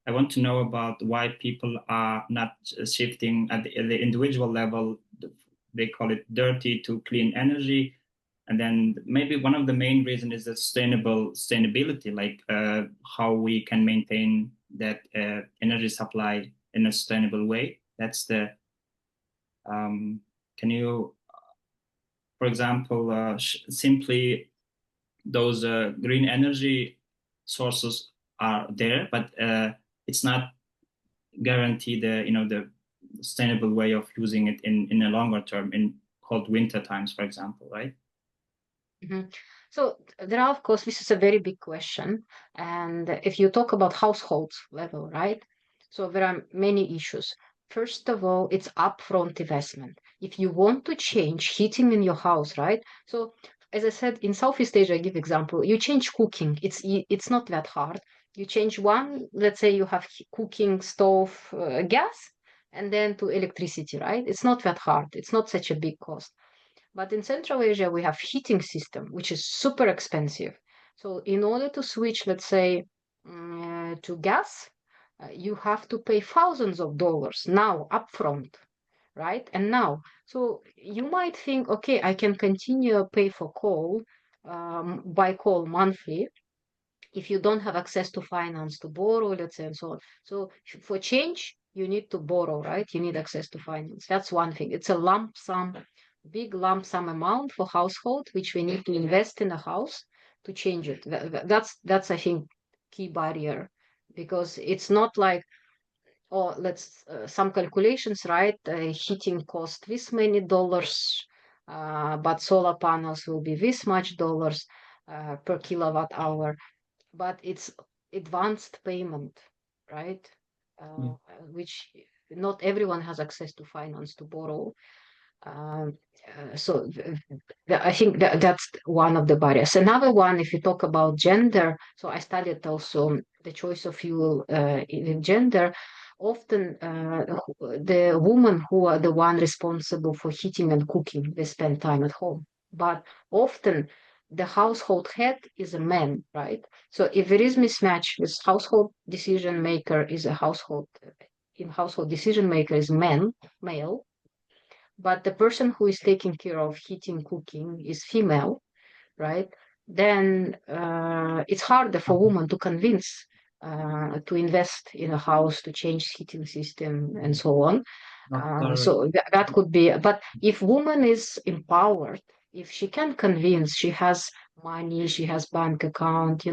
I want to know about why people are not shifting at the individual level. They call it dirty to clean energy. And then maybe one of the main reasons is the sustainability, like how we can maintain that energy supply in a sustainable way. That's the, can you, for example, simply those green energy sources are there, but it's not guaranteed the sustainable way of using it in a longer term in cold winter times, for example, right? Mm-hmm. So there are, of course, this is a very big question. And if you talk about households level, right? So there are many issues. First of all, it's upfront investment. If you want to change heating in your house, right? So as I said, in Southeast Asia, I give example, you change cooking. It's not that hard. You change one, let's say you have cooking stove, gas, and then to electricity, right? It's not that hard. It's not such a big cost. But in Central Asia, we have heating system, which is super expensive. So in order to switch, let's say, to gas, you have to pay thousands of dollars now upfront, right? And now, so you might think, okay, I can continue pay for coal, buy coal monthly, if you don't have access to finance to borrow, let's say, and so on. So for change, you need to borrow, right? You need access to finance. That's one thing. It's a lump sum, big lump sum amount for household, which we need to invest in a house to change it. That's I think, key barrier, because it's not like, oh, let's some calculations, right? Heating cost this many dollars, but solar panels will be this much dollars per kilowatt hour. But it's advanced payment, right? Which not everyone has access to finance to borrow. So I think that's one of the barriers. Another one, if you talk about gender, so I studied also the choice of fuel in gender. Often the women who are the one responsible for heating and cooking, they spend time at home. But often the household head is a man, right? So if there is mismatch, this household decision maker is a household decision maker is male, but the person who is taking care of heating, cooking is female, right? Then it's harder for women to convince to invest in a house, to change heating system and so on. So that could be, but if woman is empowered, if she can convince, she has money, she has bank account,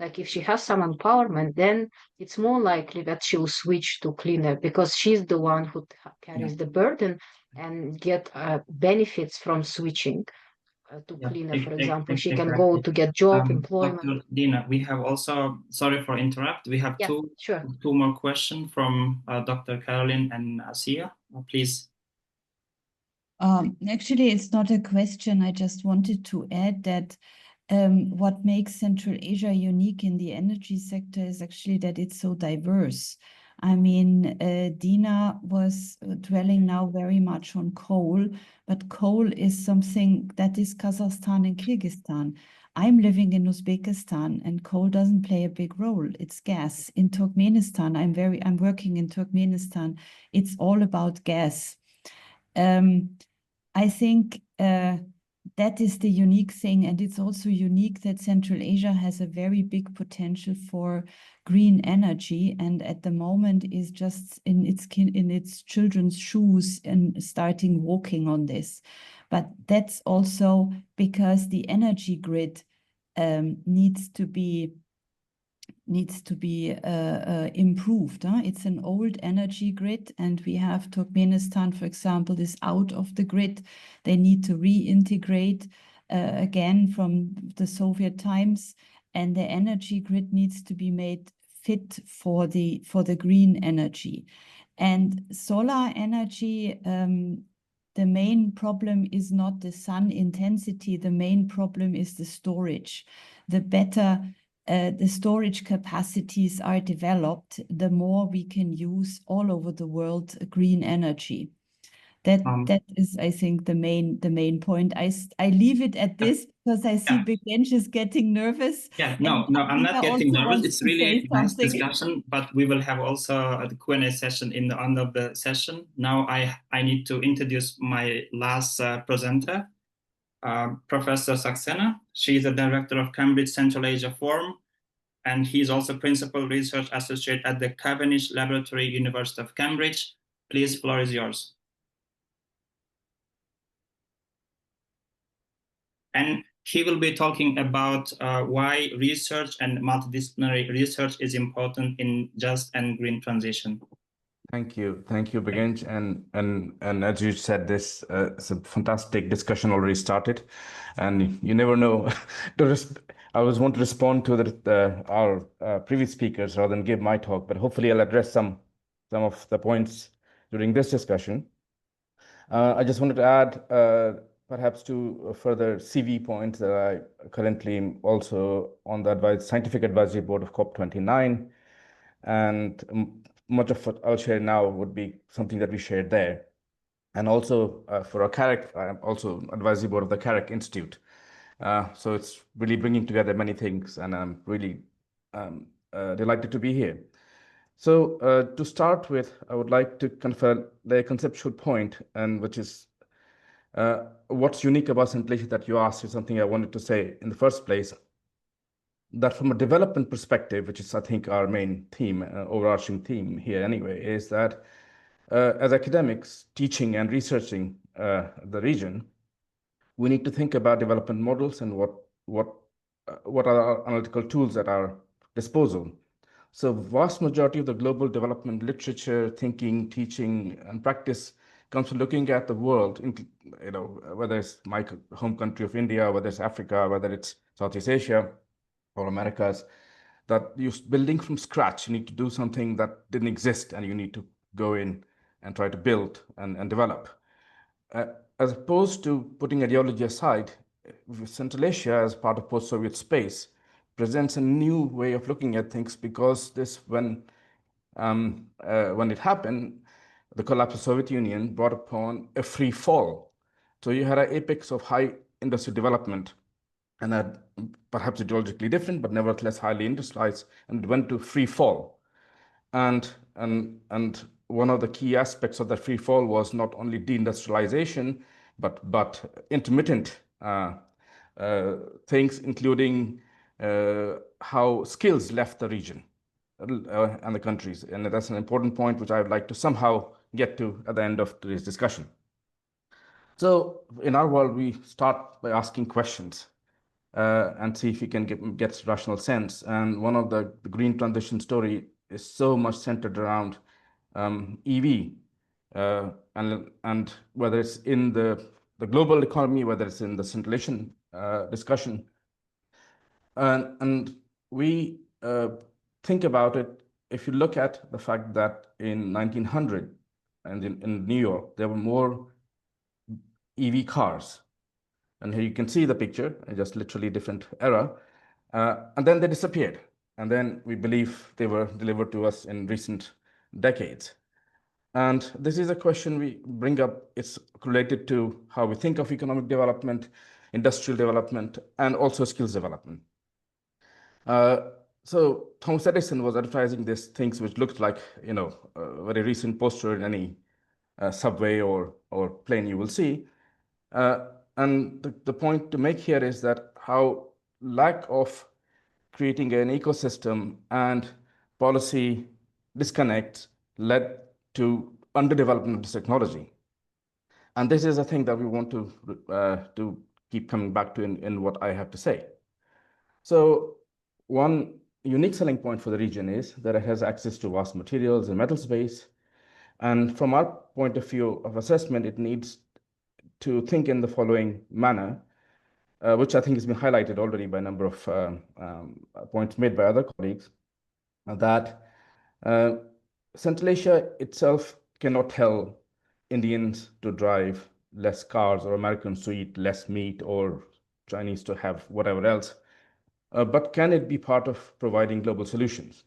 like if she has some empowerment, then it's more likely that she'll switch to cleaner because she's the one who carries the burden and get benefits from switching to cleaner, for example. She can go to get job, employment. Dr. Dina, we have also, sorry for interrupt, we have two more questions from Dr. Caroline and Asia. Please. Actually, it's not a question. I just wanted to add that what makes Central Asia unique in the energy sector is actually that it's so diverse. I mean, Dina was dwelling now very much on coal, but coal is something that is Kazakhstan and Kyrgyzstan. I'm living in Uzbekistan and coal doesn't play a big role. It's gas. In Turkmenistan, I'm working in Turkmenistan. It's all about gas. I think that is the unique thing, and it's also unique that Central Asia has a very big potential for green energy, and at the moment is just in its children's shoes and starting walking on this. But that's also because the energy grid needs to be improved. It's an old energy grid, and we have Turkmenistan, for example, is out of the grid. They need to reintegrate again from the Soviet times, and the energy grid needs to be made fit for the green energy. And solar energy, the main problem is not the sun intensity. The main problem is the storage. The better the storage capacities are developed, the more we can use all over the world green energy. That is, I think, the main point. I leave it at this because I see Begench is getting nervous. Yeah, no, I'm not getting nervous. It's really a nice discussion, but we will have also a Q&A session in the end of the session. Now I need to introduce my last presenter, Professor Saxena. She is the director of Cambridge Central Asia Forum, and he's also Principal Research Associate at the Cavendish Laboratory, University of Cambridge. Please, floor is yours. And he will be talking about why research and multidisciplinary research is important in just and green transition. Thank you, Begench. And as you said, this is a fantastic discussion already started, and you never know. I always want to respond to our previous speakers rather than give my talk, but hopefully I'll address some of the points during this discussion. I just wanted to add perhaps two further CV points that I currently am also on the Scientific Advisory Board of COP29, and much of what I'll share now would be something that we shared there. And also for our CAREC, I'm also advisory board of the CAREC Institute. So it's really bringing together many things, and I'm really delighted to be here. So to start with, I would like to confer the conceptual point, and which is what's unique about Central Asia that you asked is something I wanted to say in the first place, that from a development perspective, which is, I think, our main theme, overarching theme here anyway, is that as academics teaching and researching the region, we need to think about development models and what are our analytical tools at our disposal. So vast majority of the global development literature, thinking, teaching, and practice comes from looking at the world, whether it's my home country of India, whether it's Africa, whether it's Southeast Asia or Americas, that you're building from scratch. You need to do something that didn't exist, and you need to go in and try to build and develop. As opposed to putting ideology aside, Central Asia, as part of post-Soviet space, presents a new way of looking at things, because when it happened, the collapse of the Soviet Union brought upon a free fall. So you had an apex of high industrial development and had perhaps ideologically different, but nevertheless highly industrialized, and it went to free fall. And one of the key aspects of that free fall was not only deindustrialization, but intermittent things, including how skills left the region and the countries. And that's an important point which I would like to somehow get to at the end of today's discussion. So in our world, we start by asking questions and see if we can get rational sense. And one of the green transition story is so much centered around EV, and whether it's in the global economy, whether it's in the scintillation discussion. And we think about it, if you look at the fact that in 1900 and in New York, there were more EV cars. And here you can see the picture, just literally different era. And then they disappeared. And then we believe they were delivered to us in recent decades. And this is a question we bring up. It's related to how we think of economic development, industrial development, and also skills development. So Thomas Edison was advertising these things which looked like, a very recent poster in any subway or plane you will see. And the point to make here is that how lack of creating an ecosystem and policy disconnects led to underdevelopment of this technology. And this is a thing that we want to keep coming back to in what I have to say. So one unique selling point for the region is that it has access to vast materials and metal space. And from our point of view of assessment, it needs to think in the following manner, which I think has been highlighted already by a number of points made by other colleagues, that Central Asia itself cannot tell Indians to drive less cars or Americans to eat less meat or Chinese to have whatever else. But can it be part of providing global solutions,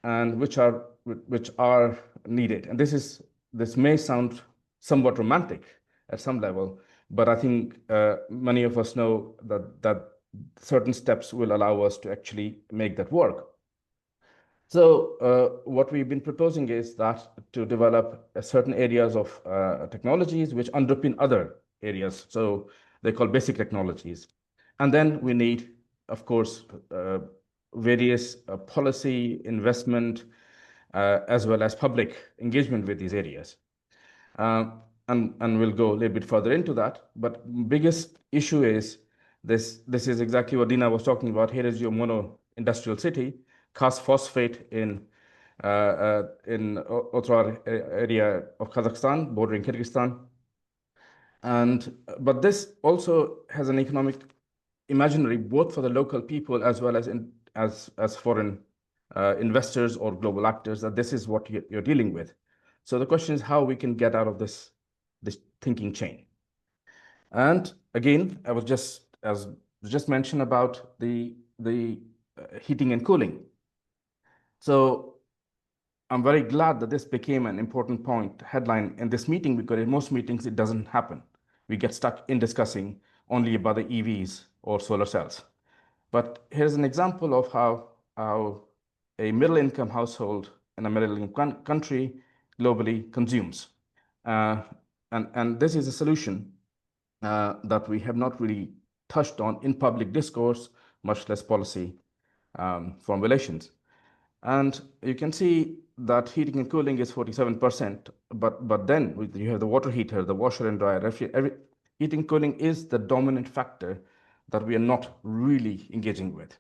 and which are needed? And this may sound somewhat romantic at some level, but I think many of us know that certain steps will allow us to actually make that work. So what we've been proposing is that to develop certain areas of technologies which underpin other areas. So they call basic technologies. And then we need, of course, various policy investment as well as public engagement with these areas. And we'll go a little bit further into that. But biggest issue is this is exactly what Dina was talking about. Here is your mono industrial city, cast phosphate in Otrar area of Kazakhstan, bordering Kyrgyzstan. But this also has an economic imaginary both for the local people as well as foreign investors or global actors, that this is what you're dealing with. So the question is how we can get out of this thinking chain. And again, I was just mentioned about the heating and cooling. So I'm very glad that this became an important point headline in this meeting, because in most meetings it doesn't happen. We get stuck in discussing only about the EVs or solar cells. But here's an example of how a middle-income household in a middle-income country globally consumes. And this is a solution that we have not really touched on in public discourse, much less policy formulations. And you can see that heating and cooling is 47%, but then you have the water heater, the washer and dryer. Heating and cooling is the dominant factor that we are not really engaging with.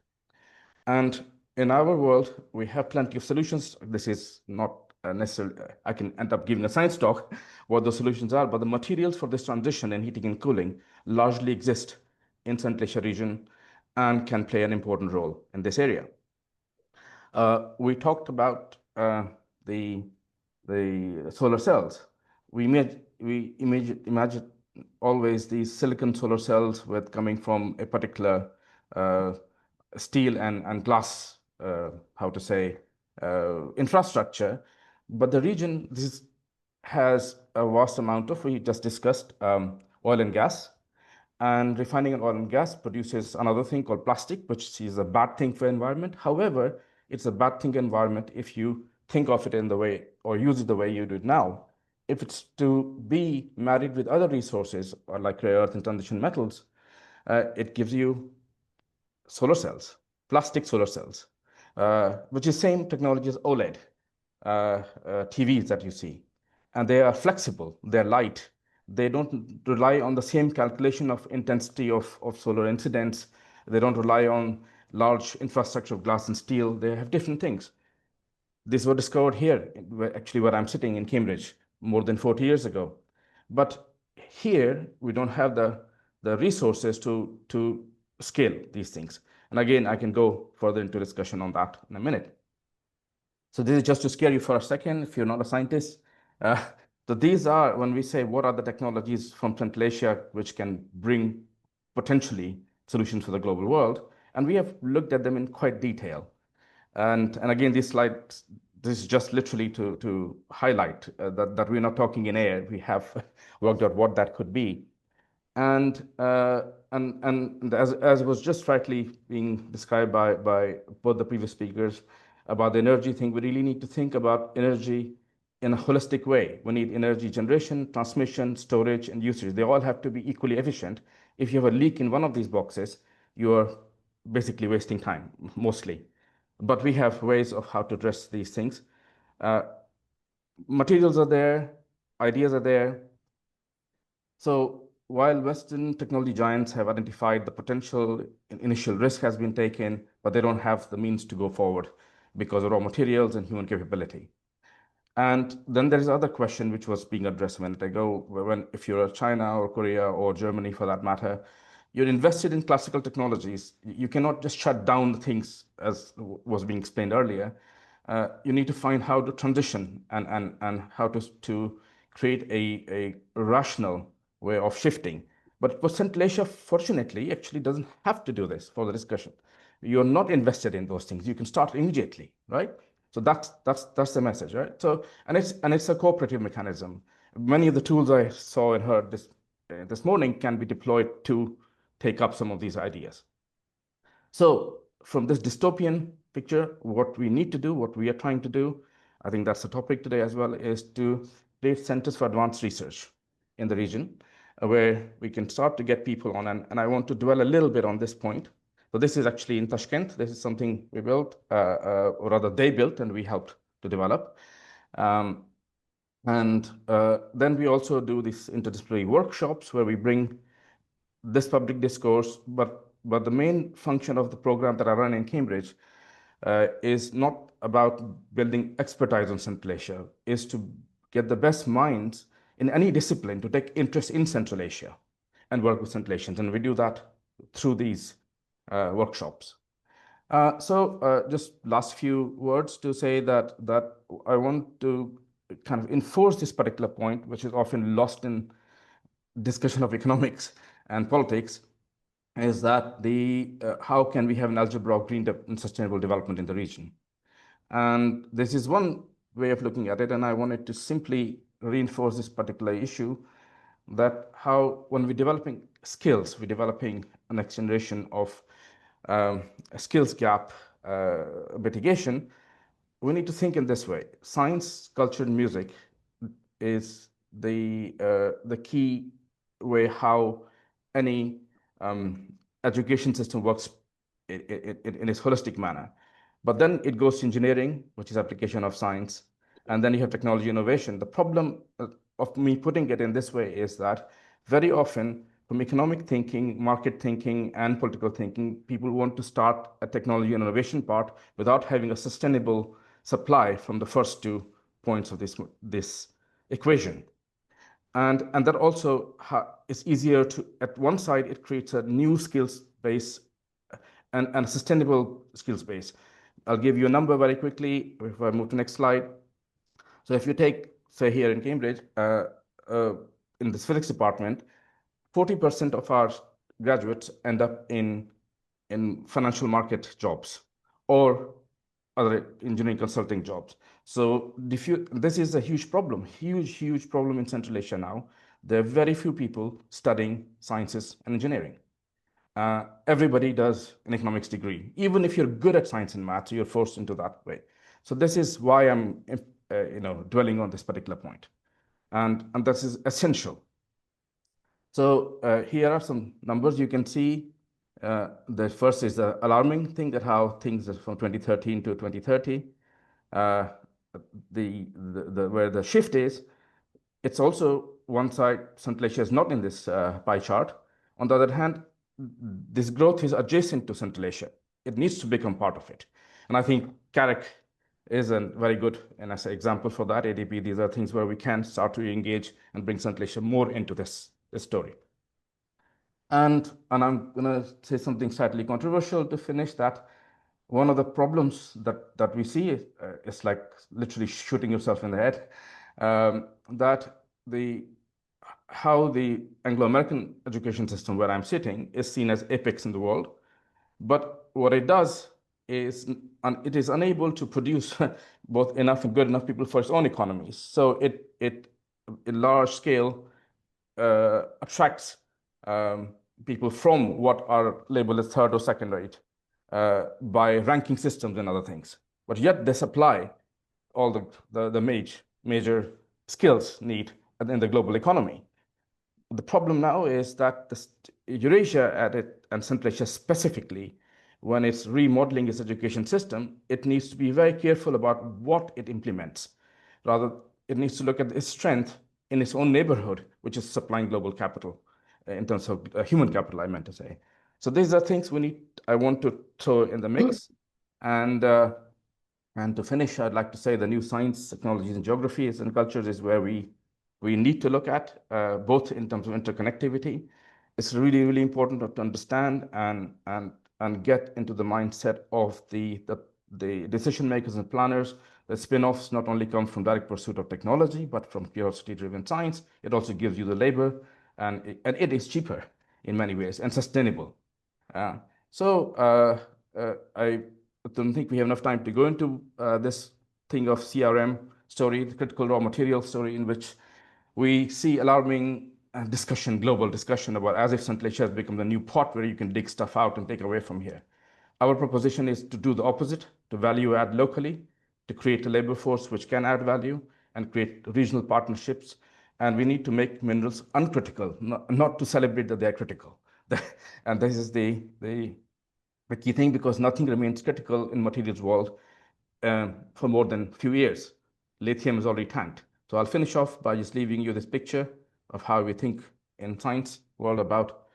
And in our world, we have plenty of solutions. This is not necessarily, I can end up giving a science talk what the solutions are, but the materials for this transition in heating and cooling largely exist in Central Asia region and can play an important role in this area. We talked about the solar cells. We imagine always these silicon solar cells with coming from a particular steel and glass, infrastructure. But the region has a vast amount of, we just discussed, oil and gas. And refining and oil and gas produces another thing called plastic, which is a bad thing for environment. However, it's a bad thing environment if you think of it in the way or use it the way you do it now. If it's to be married with other resources or like rare earth and transition metals, it gives you solar cells, plastic solar cells, which is same technology as OLED TVs that you see. And they are flexible, they're light. They don't rely on the same calculation of intensity of solar incidents. They don't rely on large infrastructure of glass and steel. They have different things. These were discovered here, actually where I'm sitting in Cambridge, more than 40 years ago. But here, we don't have the resources to scale these things. And again, I can go further into discussion on that in a minute. So this is just to scare you for a second, if you're not a scientist. So these are, when we say what are the technologies from Central Asia which can bring potentially solutions for the global world, and we have looked at them in quite detail. And again, this slide, this is just literally to highlight that we're not talking in air. We have worked out what that could be. And as was just rightly being described by both the previous speakers about the energy thing, we really need to think about energy in a holistic way. We need energy generation, transmission, storage, and usage. They all have to be equally efficient. If you have a leak in one of these boxes, you're basically wasting time, mostly. But we have ways of how to address these things. Materials are there, ideas are there. So while Western technology giants have identified the potential, initial risk has been taken, but they don't have the means to go forward because of raw materials and human capability. And then there is other question which was being addressed a minute ago, if you're China or Korea or Germany for that matter, you're invested in classical technologies. You cannot just shut down the things as was being explained earlier. You need to find how to transition and how to create a rational way of shifting. But for Central Asia, fortunately, actually doesn't have to do this for the discussion. You're not invested in those things. You can start immediately, right? So that's the message, right? So and it's a cooperative mechanism. Many of the tools I saw and heard this morning can be deployed to take up some of these ideas. So from this dystopian picture, what we need to do, what we are trying to do, I think that's the topic today as well, is to create centers for advanced research in the region where we can start to get people on. And I want to dwell a little bit on this point. So this is actually in Tashkent. This is something we built, or rather they built and we helped to develop. Then we also do these interdisciplinary workshops where we bring this public discourse, but the main function of the program that I run in Cambridge is not about building expertise on Central Asia, is to get the best minds in any discipline to take interest in Central Asia and work with Central Asians. And we do that through these workshops. Just last few words to say that I want to kind of enforce this particular point, which is often lost in discussion of economics and politics, is that how can we have an algebra of green and sustainable development in the region? And this is one way of looking at it, and I wanted to simply reinforce this particular issue, that how when we're developing skills, we're developing a next generation of a skills gap mitigation, we need to think in this way. Science, culture, and music is the key way how any education system works in its holistic manner. But then it goes to engineering, which is application of science, and then you have technology innovation. The problem of me putting it in this way is that very often from economic thinking, market thinking, and political thinking, people want to start a technology and innovation part without having a sustainable supply from the first 2 points of this equation. And that also is easier to, at one side, it creates a new skills base and a sustainable skills base. I'll give you a number very quickly if I move to next slide. So if you take, say here in Cambridge, in this physics department, 40% of our graduates end up in financial market jobs or other engineering consulting jobs. So this is a huge problem in Central Asia now, there are very few people studying sciences and engineering. Everybody does an economics degree. Even if you're good at science and math, you're forced into that way. So this is why I'm dwelling on this particular point. And this is essential. So here are some numbers you can see. The first is the alarming thing, that how things from 2013 to 2030, where the shift is. It's also one side, Central Asia is not in this pie chart. On the other hand, this growth is adjacent to Central Asia. It needs to become part of it. And I think CAREC is a very good example for that. ADB, these are things where we can start to engage and bring Central Asia more into this story. And I'm going to say something slightly controversial to finish that. One of the problems that we see is like literally shooting yourself in the head, that how the Anglo-American education system where I'm sitting is seen as apex in the world. But what it does is it is unable to produce both enough and good enough people for its own economies. So it in large scale attracts people from what are labeled as third or second rate by ranking systems and other things. But yet they supply all the major skills need in the global economy. The problem now is that Eurasia and Central Asia specifically, when it's remodeling its education system, it needs to be very careful about what it implements. Rather, it needs to look at its strength in its own neighborhood, which is supplying global capital in terms of human capital, I meant to say. So these are things I want to throw in the mix. And to finish, I'd like to say the new science, technologies, and geographies and cultures is where we need to look at, both in terms of interconnectivity. It's really, really important to understand and get into the mindset of the decision makers and planners. The spin-offs not only come from direct pursuit of technology, but from curiosity-driven science. It also gives you the labor, and it is cheaper in many ways and sustainable. I don't think we have enough time to go into this thing of CRM story, the critical raw material story, in which we see alarming global discussion about as if Central Asia has become the new pot where you can dig stuff out and take away from here. Our proposition is to do the opposite, to value add locally, to create a labor force which can add value and create regional partnerships. And we need to make minerals uncritical, not to celebrate that they are critical. And this is the key thing, because nothing remains critical in materials world for more than a few years. Lithium is already tanked. So I'll finish off by just leaving you this picture of how we think in science world about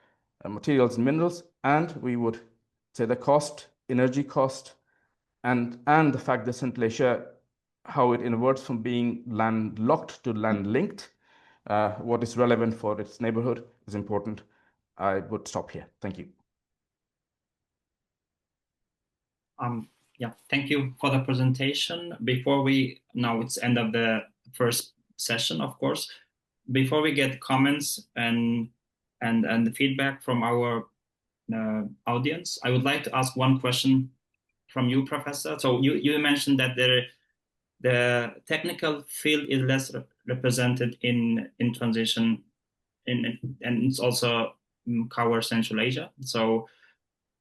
materials and minerals. And we would say the cost, energy cost, and the fact that Central Asia, how it inverts from being landlocked to land-linked, what is relevant for its neighborhood is important. I would stop here. Thank you. Yeah, thank you for the presentation. Now it's end of the first session, of course. Before we get comments and the feedback from our audience, I would like to ask one question from you, Professor. So you mentioned that the technical field is less represented in transition, and it's also covers Central Asia. So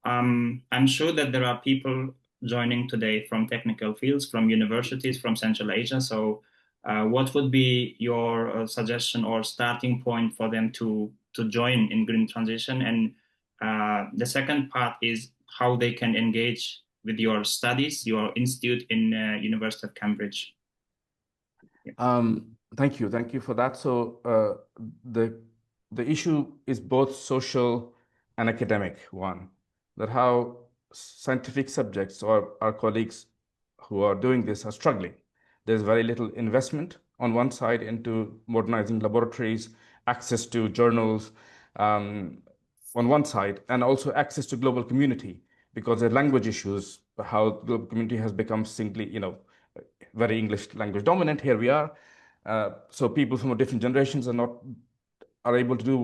I'm sure that there are people joining today from technical fields, from universities, from Central Asia. So what would be your suggestion or starting point for them to join in green transition? And the second part is how they can engage with your studies, your institute in University of Cambridge. Yeah. Thank you for that. So the issue is both social and academic one, that how scientific subjects or our colleagues who are doing this are struggling. There's very little investment on one side into modernizing laboratories, access to journals on one side, and also access to global community, because there are language issues, how the global community has become simply, very English language dominant. Here we are. So people from different generations are able to do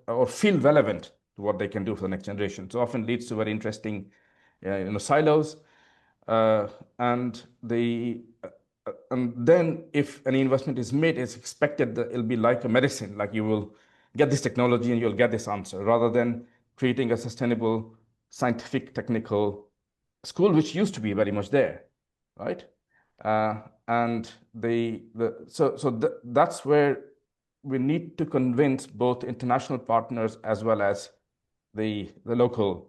or feel relevant to what they can do for the next generation. So often leads to very interesting silos. And and then if any investment is made, it's expected that it'll be like a medicine, like you will get this technology and you'll get this answer, rather than creating a sustainable scientific technical school, which used to be very much there, right? And that's where we need to convince both international partners as well as the local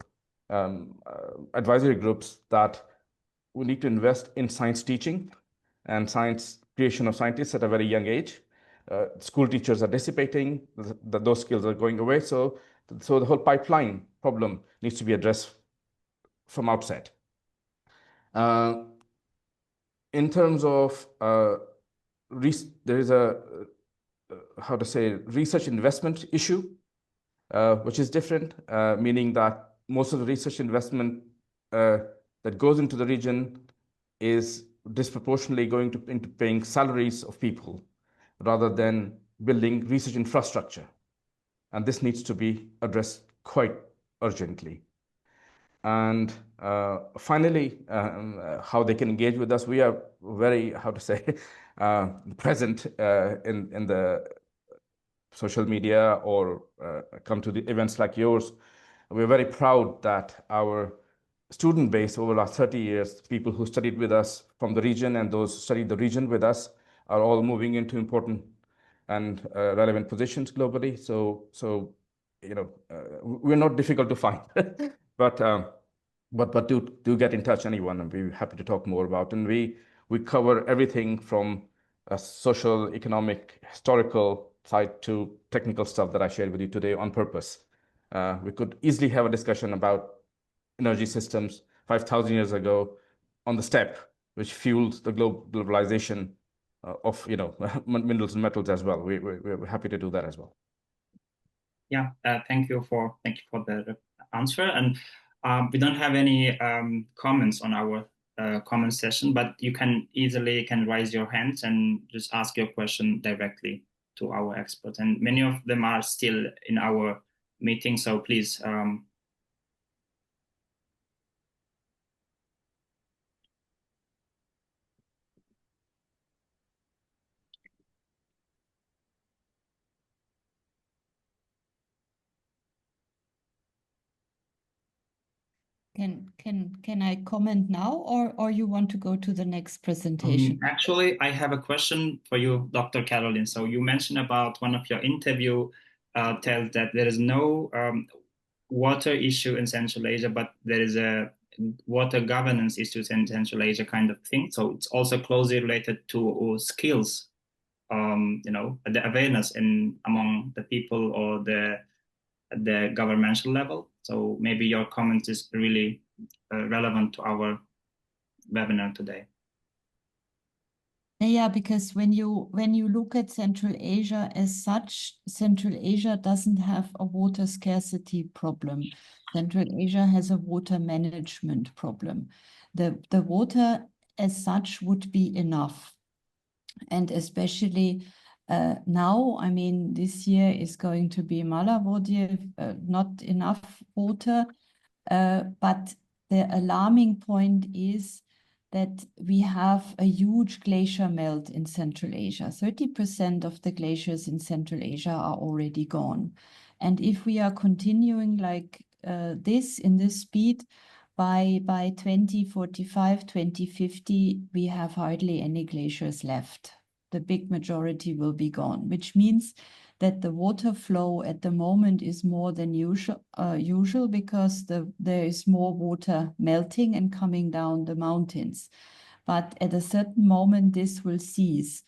advisory groups that we need to invest in science teaching and science creation of scientists at a very young age. School teachers are dissipating, those skills are going away. So the whole pipeline problem needs to be addressed from outset. In terms of there is a research investment issue, which is different, meaning that most of the research investment that goes into the region is disproportionately going into paying salaries of people rather than building research infrastructure. And this needs to be addressed quite urgently. And finally, how they can engage with us. We are very, present in the social media or come to the events like yours. We're very proud that our student base over the last 30 years, people who studied with us from the region and those who studied the region with us, are all moving into important and relevant positions globally. So we're not difficult to find, but do get in touch, anyone, and we're happy to talk more about. And we cover everything from a social, economic, historical side to technical stuff that I shared with you today on purpose. We could easily have a discussion about energy systems 5,000 years ago on the steppe, which fueled the globalization of minerals and metals as well. We're happy to do that as well. Yeah, thank you for the answer. And we don't have any comments on our comment session, but you can easily raise your hands and just ask your question directly to our experts. And many of them are still in our meeting, so please. Can I comment now, or you want to go to the next presentation? Actually, I have a question for you, Dr. Caroline. So you mentioned about one of your interview tells that there is no water issue in Central Asia, but there is a water governance issues in Central Asia kind of thing. So it's also closely related to skills, the awareness among the people or the governmental level. So maybe your comment is really relevant to our webinar today. Yeah, because when you look at Central Asia as such, Central Asia doesn't have a water scarcity problem. Central Asia has a water management problem. The water as such would be enough. And especially now, I mean, this year is going to be Malavodje, not enough water. But the alarming point is that we have a huge glacier melt in Central Asia. 30% of the glaciers in Central Asia are already gone. And if we are continuing like this in this speed, by 2045, 2050, we have hardly any glaciers left. The big majority will be gone, which means that the water flow at the moment is more than usual because there is more water melting and coming down the mountains. But at a certain moment, this will cease.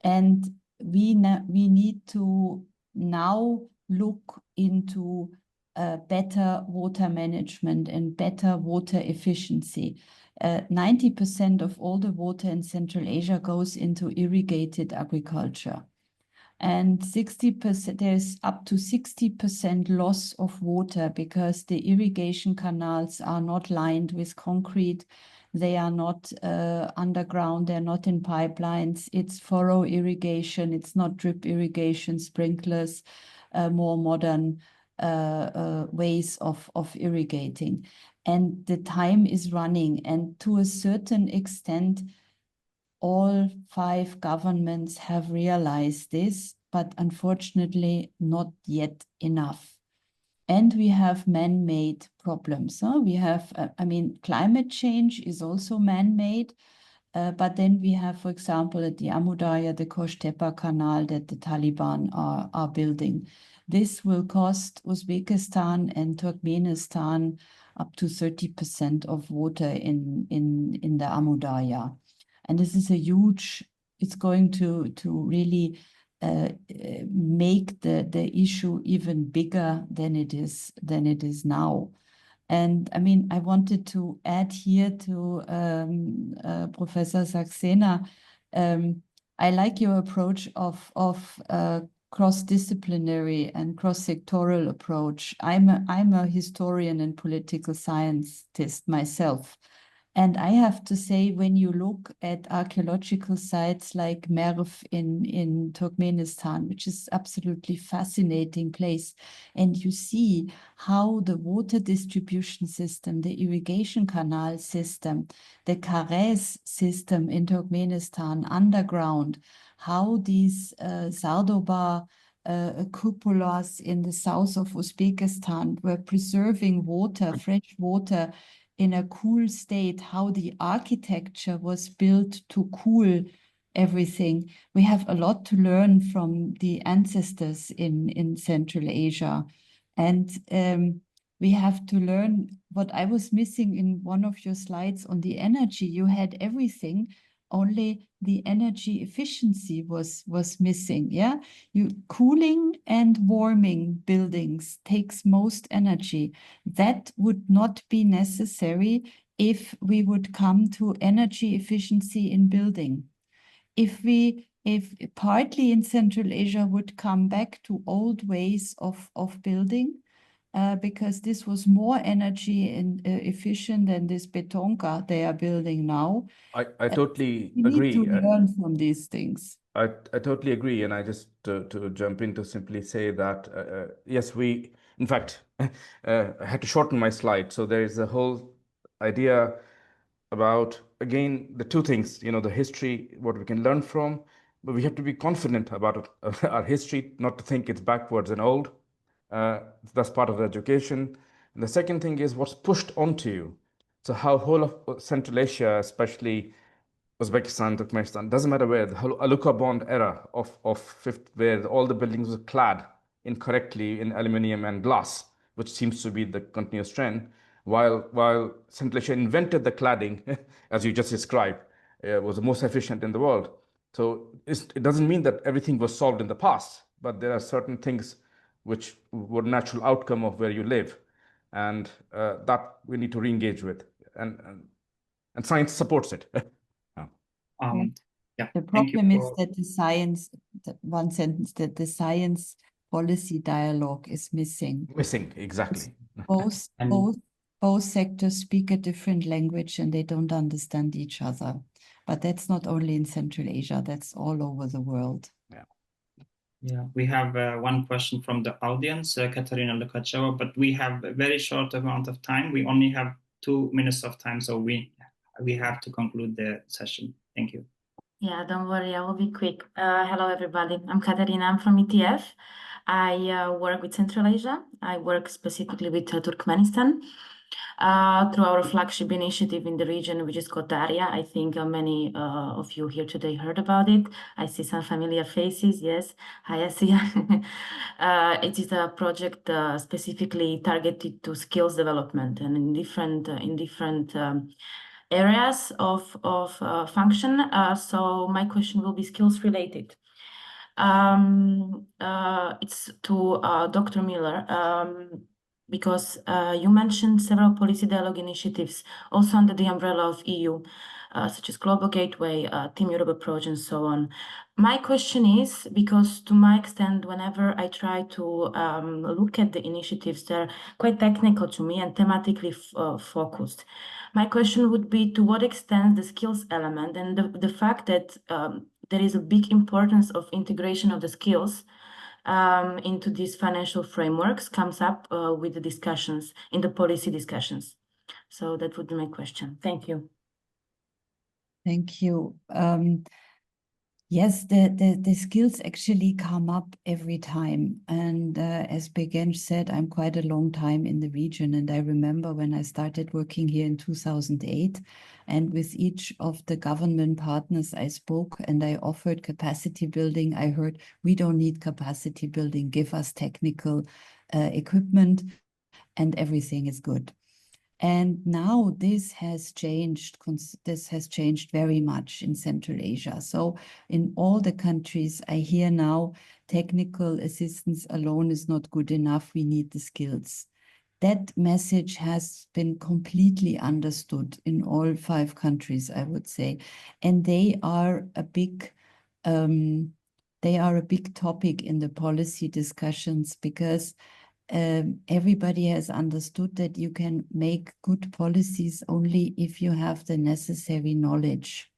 And we need to now look into better water management and better water efficiency. 90% of all the water in Central Asia goes into irrigated agriculture. And 60%, there's up to 60% loss of water because the irrigation canals are not lined with concrete. They are not underground, they're not in pipelines. It's furrow irrigation, it's not drip irrigation, sprinklers, more modern ways of irrigating. And the time is running, and to a certain extent, all 5 governments have realized this, but unfortunately not yet enough. And we have man-made problems. We have, I mean, climate change is also man-made, but then we have, for example, at the Amu Darya, the Kosh Tepe Canal that the Taliban are building. This will cost Uzbekistan and Turkmenistan up to 30% of water in the Amu Darya. And this is a huge, it's going to really make the issue even bigger than it is now. And I mean, I wanted to add here to Professor Saxena. I like your approach of cross-disciplinary and cross-sectoral approach. I'm a historian and political scientist myself. And I have to say, when you look at archaeological sites like Merv in Turkmenistan, which is absolutely fascinating place, and you see how the water distribution system, the irrigation canal system, the Karez system in Turkmenistan underground, how these Sardoba cupolas in the south of Uzbekistan were preserving water, fresh water, in a cool state, how the architecture was built to cool everything. We have a lot to learn from the ancestors in Central Asia. And we have to learn what I was missing in one of your slides on the energy. You had everything, only the energy efficiency was missing. Yeah, cooling and warming buildings takes most energy. That would not be necessary if we would come to energy efficiency in building. If partly in Central Asia would come back to old ways of building, because this was more energy and efficient than this betonka they are building now. I totally We agree. need to learn from these things. I totally agree, and I just to jump in to simply say that yes, we in fact I had to shorten my slide. So there is a whole idea about, again, the two things, you know, the history, what we can learn from, but we have to be confident about our history, not to think it's backwards and old. That's part of the education. And the second thing is what's pushed onto you. So how whole of Central Asia, especially Uzbekistan, Turkmenistan, doesn't matter where, the whole Aluka Bond era of fifth, where all the buildings were clad incorrectly in aluminium and glass, which seems to be the continuous trend, while Central Asia invented the cladding, as you just described, was the most efficient in the world. So it doesn't mean that everything was solved in the past, but there are certain things which were natural outcome of where you live, and that we need to re-engage with, and science supports it. Yeah, The thank you problem is for- that the science, one sentence, that the science policy dialogue is missing. Missing, exactly. Both sectors speak a different language and they don't understand each other. But that's not only in Central Asia, that's all over the world. Yeah, we have one question from the audience, Katarina Lukacheva, but we have a very short amount of time. We only have 2 minutes of time, so we have to conclude the session. Thank you. Yeah, don't worry, I will be quick. Hello, everybody. I'm Katarina, I'm from ETF. I work with Central Asia. I work specifically with Turkmenistan. Through our flagship initiative in the region, which is called Darya. I think many of you here today heard about it. I see some familiar faces. Yes, hi, Asia. It is a project specifically targeted to skills development and in different areas of function. So my question will be skills related. It's to Dr. Miller. Because you mentioned several policy dialogue initiatives also under the umbrella of EU, such as Global Gateway, Team Europe approach, and so on. My question is, because to my extent, whenever I try to look at the initiatives, they're quite technical to me and thematically focused. My question would be, to what extent the skills element and the fact that there is a big importance of integration of the skills into these financial frameworks comes up with the discussions, in the policy discussions. So that would be my question. Thank you. Thank you. Yes, the skills actually come up every time. And as Begenj said, I'm quite a long time in the region. And I remember when I started working here in 2008, and with each of the government partners I spoke and I offered capacity building, I heard, we don't need capacity building, give us technical equipment and everything is good. And now this has changed. This has changed very much in Central Asia. So in all the countries, I hear now technical assistance alone is not good enough. We need the skills. That message has been completely understood in all 5 countries, I would say, and they are a big topic in the policy discussions because everybody has understood that you can make good policies only if you have the necessary knowledge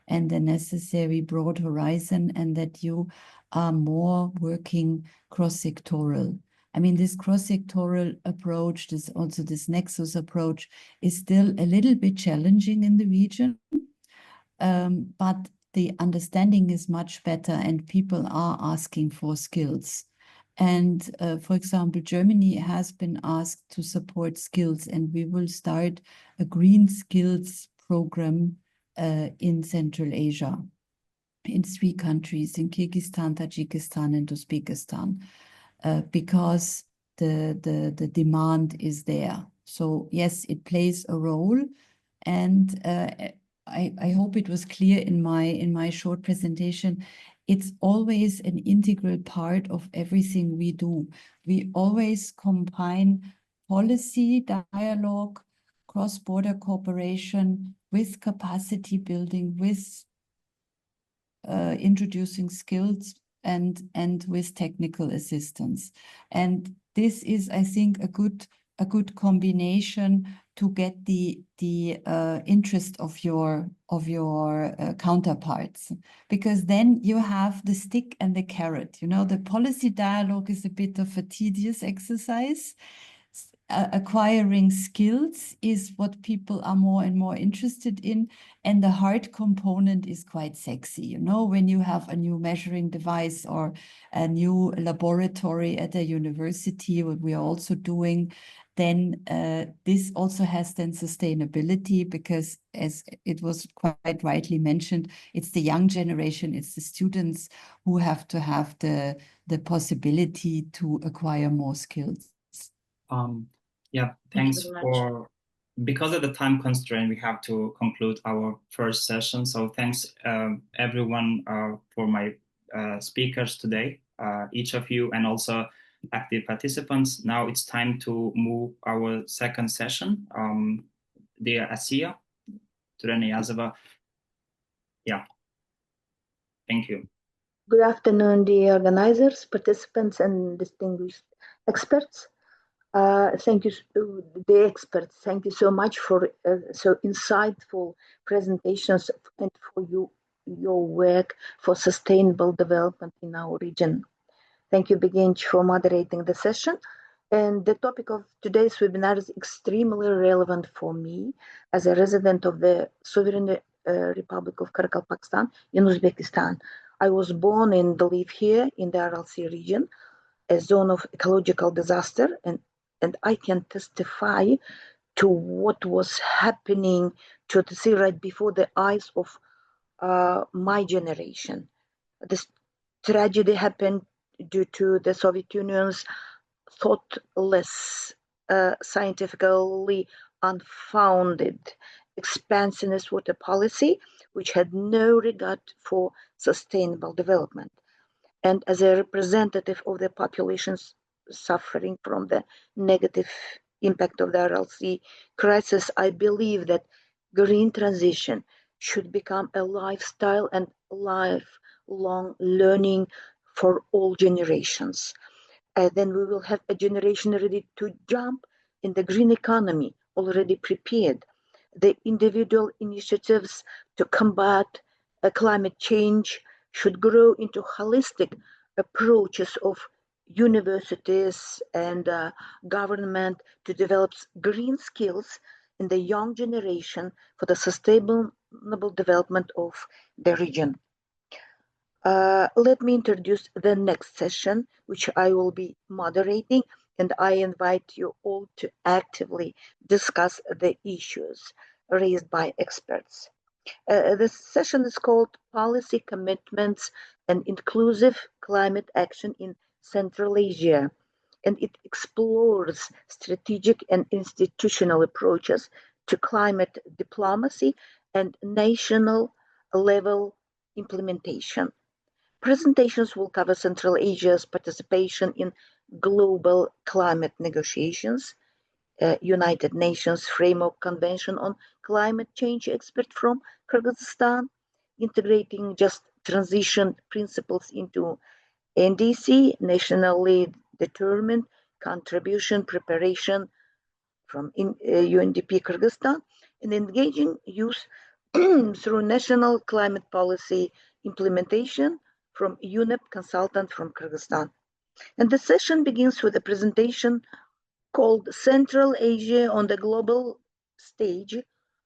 and the necessary broad horizon, and that you are more working cross-sectoral. I mean, this cross-sectoral approach, this nexus approach is still a little bit challenging in the region, but the understanding is much better and people are asking for skills. And for example, Germany has been asked to support skills, and we will start a green skills program in Central Asia, in 3 countries, in Kyrgyzstan, Tajikistan, and Uzbekistan, because the demand is there. So yes, it plays a role, and I hope it was clear in my short presentation. It's always an integral part of everything we do. We always combine policy, dialogue, cross-border cooperation with capacity building, with introducing skills and with technical assistance. And this is, I think, a good combination to get the interest of your counterparts, because then you have the stick and the carrot. You know, the policy dialogue is a bit of a tedious exercise. Acquiring skills is what people are more and more interested in, and the hard component is quite sexy. You know, when you have a new measuring device or a new laboratory at a university, what we are also doing, then this also has then sustainability, because as it was quite rightly mentioned, it's the young generation, it's the students who have to have the possibility to acquire more skills. Yeah, Thank you thanks very much. for, because of the time constraint, we have to conclude our first session. So thanks everyone for my speakers today, each of you, and also active participants. Now it's time to move our second session. Dear Asiya, Turaniyazova. Yeah, thank you. Good afternoon, dear organizers, participants, and distinguished experts. Thank you, the experts. Thank you so much for so insightful presentations and for your work for sustainable development in our region. Thank you, Begenj, for moderating the session. And the topic of today's webinar is extremely relevant for me as a resident of the Sovereign Republic of Karakalpakstan in Uzbekistan. I was born and live here in the RLC region, a zone of ecological disaster, and I can testify to what was happening to see right before the eyes of my generation. This tragedy happened due to the Soviet Union's thoughtless, scientifically unfounded expansionist water policy, which had no regard for sustainable development. And as a representative of the populations suffering from the negative impact of the RLC crisis, I believe that green transition should become a lifestyle and lifelong learning for all generations. Then we will have a generation ready to jump in the green economy, already prepared. The individual initiatives to combat climate change should grow into holistic approaches of universities and government to develop green skills and the young generation for the sustainable development of the region. Let me introduce the next session, which I will be moderating, and I invite you all to actively discuss the issues raised by experts. This session is called Policy Commitments and Inclusive Climate Action in Central Asia, and it explores strategic and institutional approaches to climate diplomacy and national level implementation. Presentations will cover Central Asia's participation in global climate negotiations, United Nations Framework Convention on Climate Change expert from Kyrgyzstan, integrating just transition principles into NDC, nationally determined contribution preparation from UNDP Kyrgyzstan, and engaging youth through national climate policy implementation from UNEP consultant from Kyrgyzstan. And the session begins with a presentation called Central Asia on the Global Stage,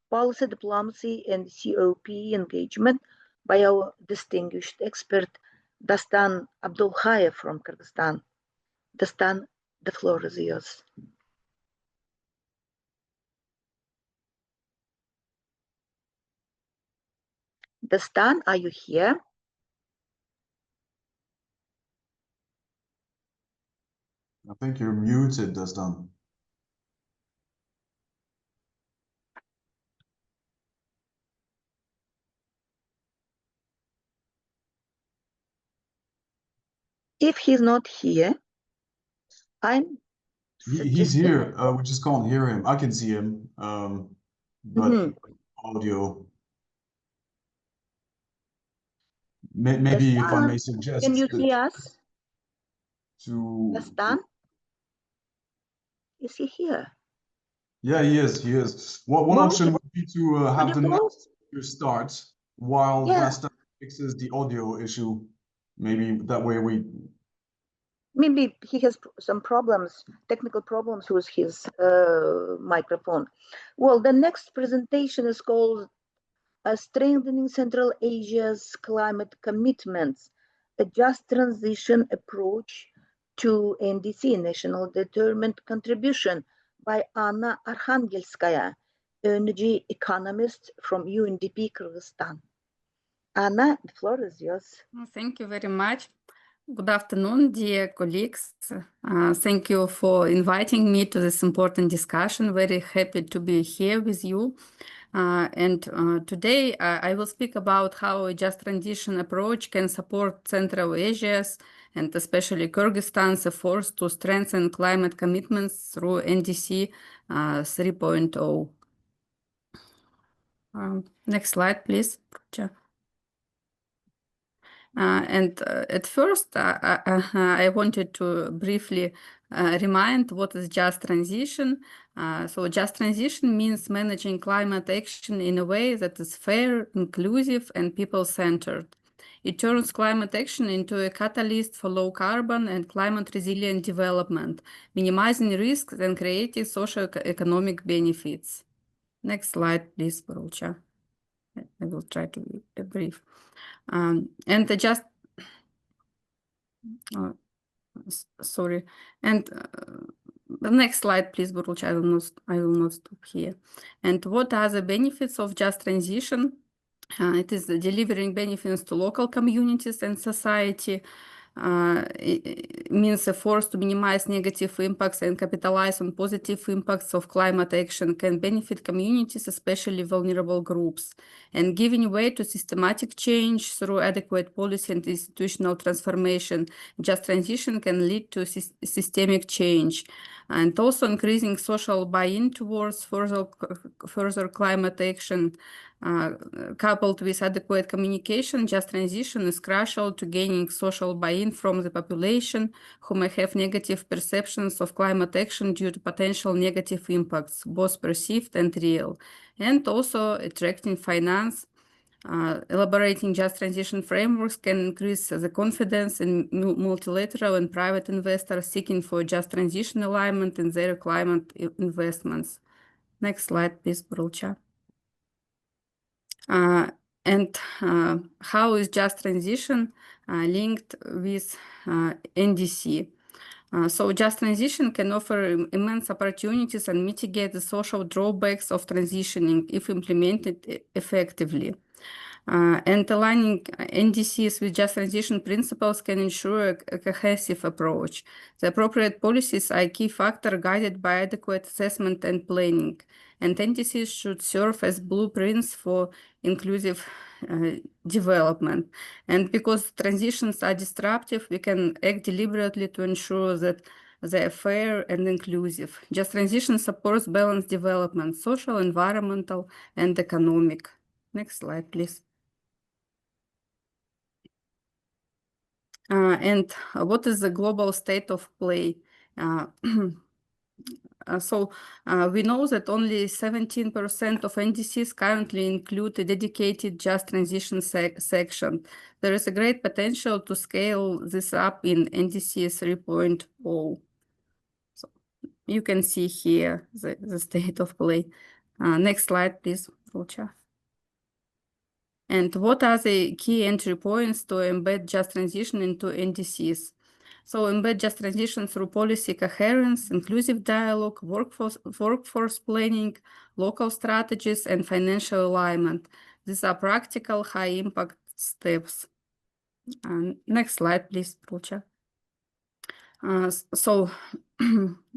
Policy Diplomacy and COP Engagement by our distinguished expert, Dastan Abdulkhayev from Kyrgyzstan. Dastan, the floor is yours. Dastan, are you here? I think you're muted, Dastan. If he's not here, He's here. We just can't hear him. I can see him, but audio. Maybe if I may suggest. Can you hear us? Dastan? Is he here? Yeah, he is. He is. One option would be to have the next speaker start while Dastan fixes the audio issue. Maybe that way we. Maybe he has some problems, technical problems with his microphone. Well, the next presentation is called Strengthening Central Asia's Climate Commitments, a Just Transition Approach to NDC, National Determined Contribution, by Anna Arkhangelskaya, energy economist from UNDP Kyrgyzstan. Anna, the floor is yours. Thank you very much. Good afternoon, dear colleagues. Thank you for inviting me to this important discussion. Very happy to be here with you. Today I will speak about how a just transition approach can support Central Asia's and especially Kyrgyzstan's efforts to strengthen climate commitments through NDC 3.0. Next slide, please. At first, I wanted to briefly remind what is just transition. So just transition means managing climate action in a way that is fair, inclusive, and people-centered. It turns climate action into a catalyst for low carbon and climate resilient development, minimizing risks and creating socio-economic benefits. Next slide, please, Borucha. I will try to be brief. Sorry. The next slide, please, Borucha. I will not stop here. And what are the benefits of just transition? It is delivering benefits to local communities and society. It means efforts to minimize negative impacts and capitalize on positive impacts of climate action can benefit communities, especially vulnerable groups. And giving way to systematic change through adequate policy and institutional transformation, just transition can lead to systemic change. And also increasing social buy-in towards further climate action. Coupled with adequate communication, just transition is crucial to gaining social buy-in from the population who may have negative perceptions of climate action due to potential negative impacts, both perceived and real, and also attracting finance. Elaborating just transition frameworks can increase the confidence in multilateral and private investors seeking for just transition alignment in their climate investments. Next slide, please, Burulcha. And how is just transition linked with NDC? So just transition can offer immense opportunities and mitigate the social drawbacks of transitioning if implemented effectively. And aligning NDCs with just transition principles can ensure a cohesive approach. The appropriate policies are a key factor guided by adequate assessment and planning. And NDCs should serve as blueprints for inclusive development. And because transitions are disruptive, we can act deliberately to ensure that they are fair and inclusive. Just transition supports balanced development, social, environmental, and economic. Next slide, please. And what is the global state of play? We know that only 17% of NDCs currently include a dedicated just transition section. There is a great potential to scale this up in NDC 3.0. So you can see here the state of play. Next slide, please, Vulcha. And what are the key entry points to embed just transition into NDCs? So embed just transition through policy coherence, inclusive dialogue, workforce planning, local strategies, and financial alignment. These are practical, high-impact steps. Next slide, please, Vulcha.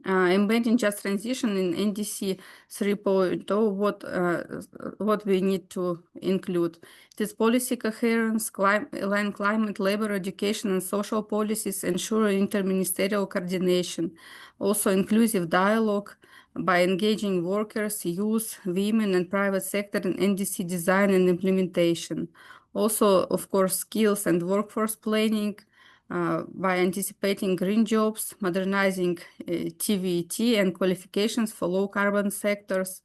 Embedding just transition in NDC 3.0, what we need to include. It is policy coherence, align climate, labor, education, and social policies, ensure interministerial coordination. Also inclusive dialogue by engaging workers, youth, women, and private sector in NDC design and implementation. Also, of course, skills and workforce planning, by anticipating green jobs, modernizing TVET and qualifications for low carbon sectors,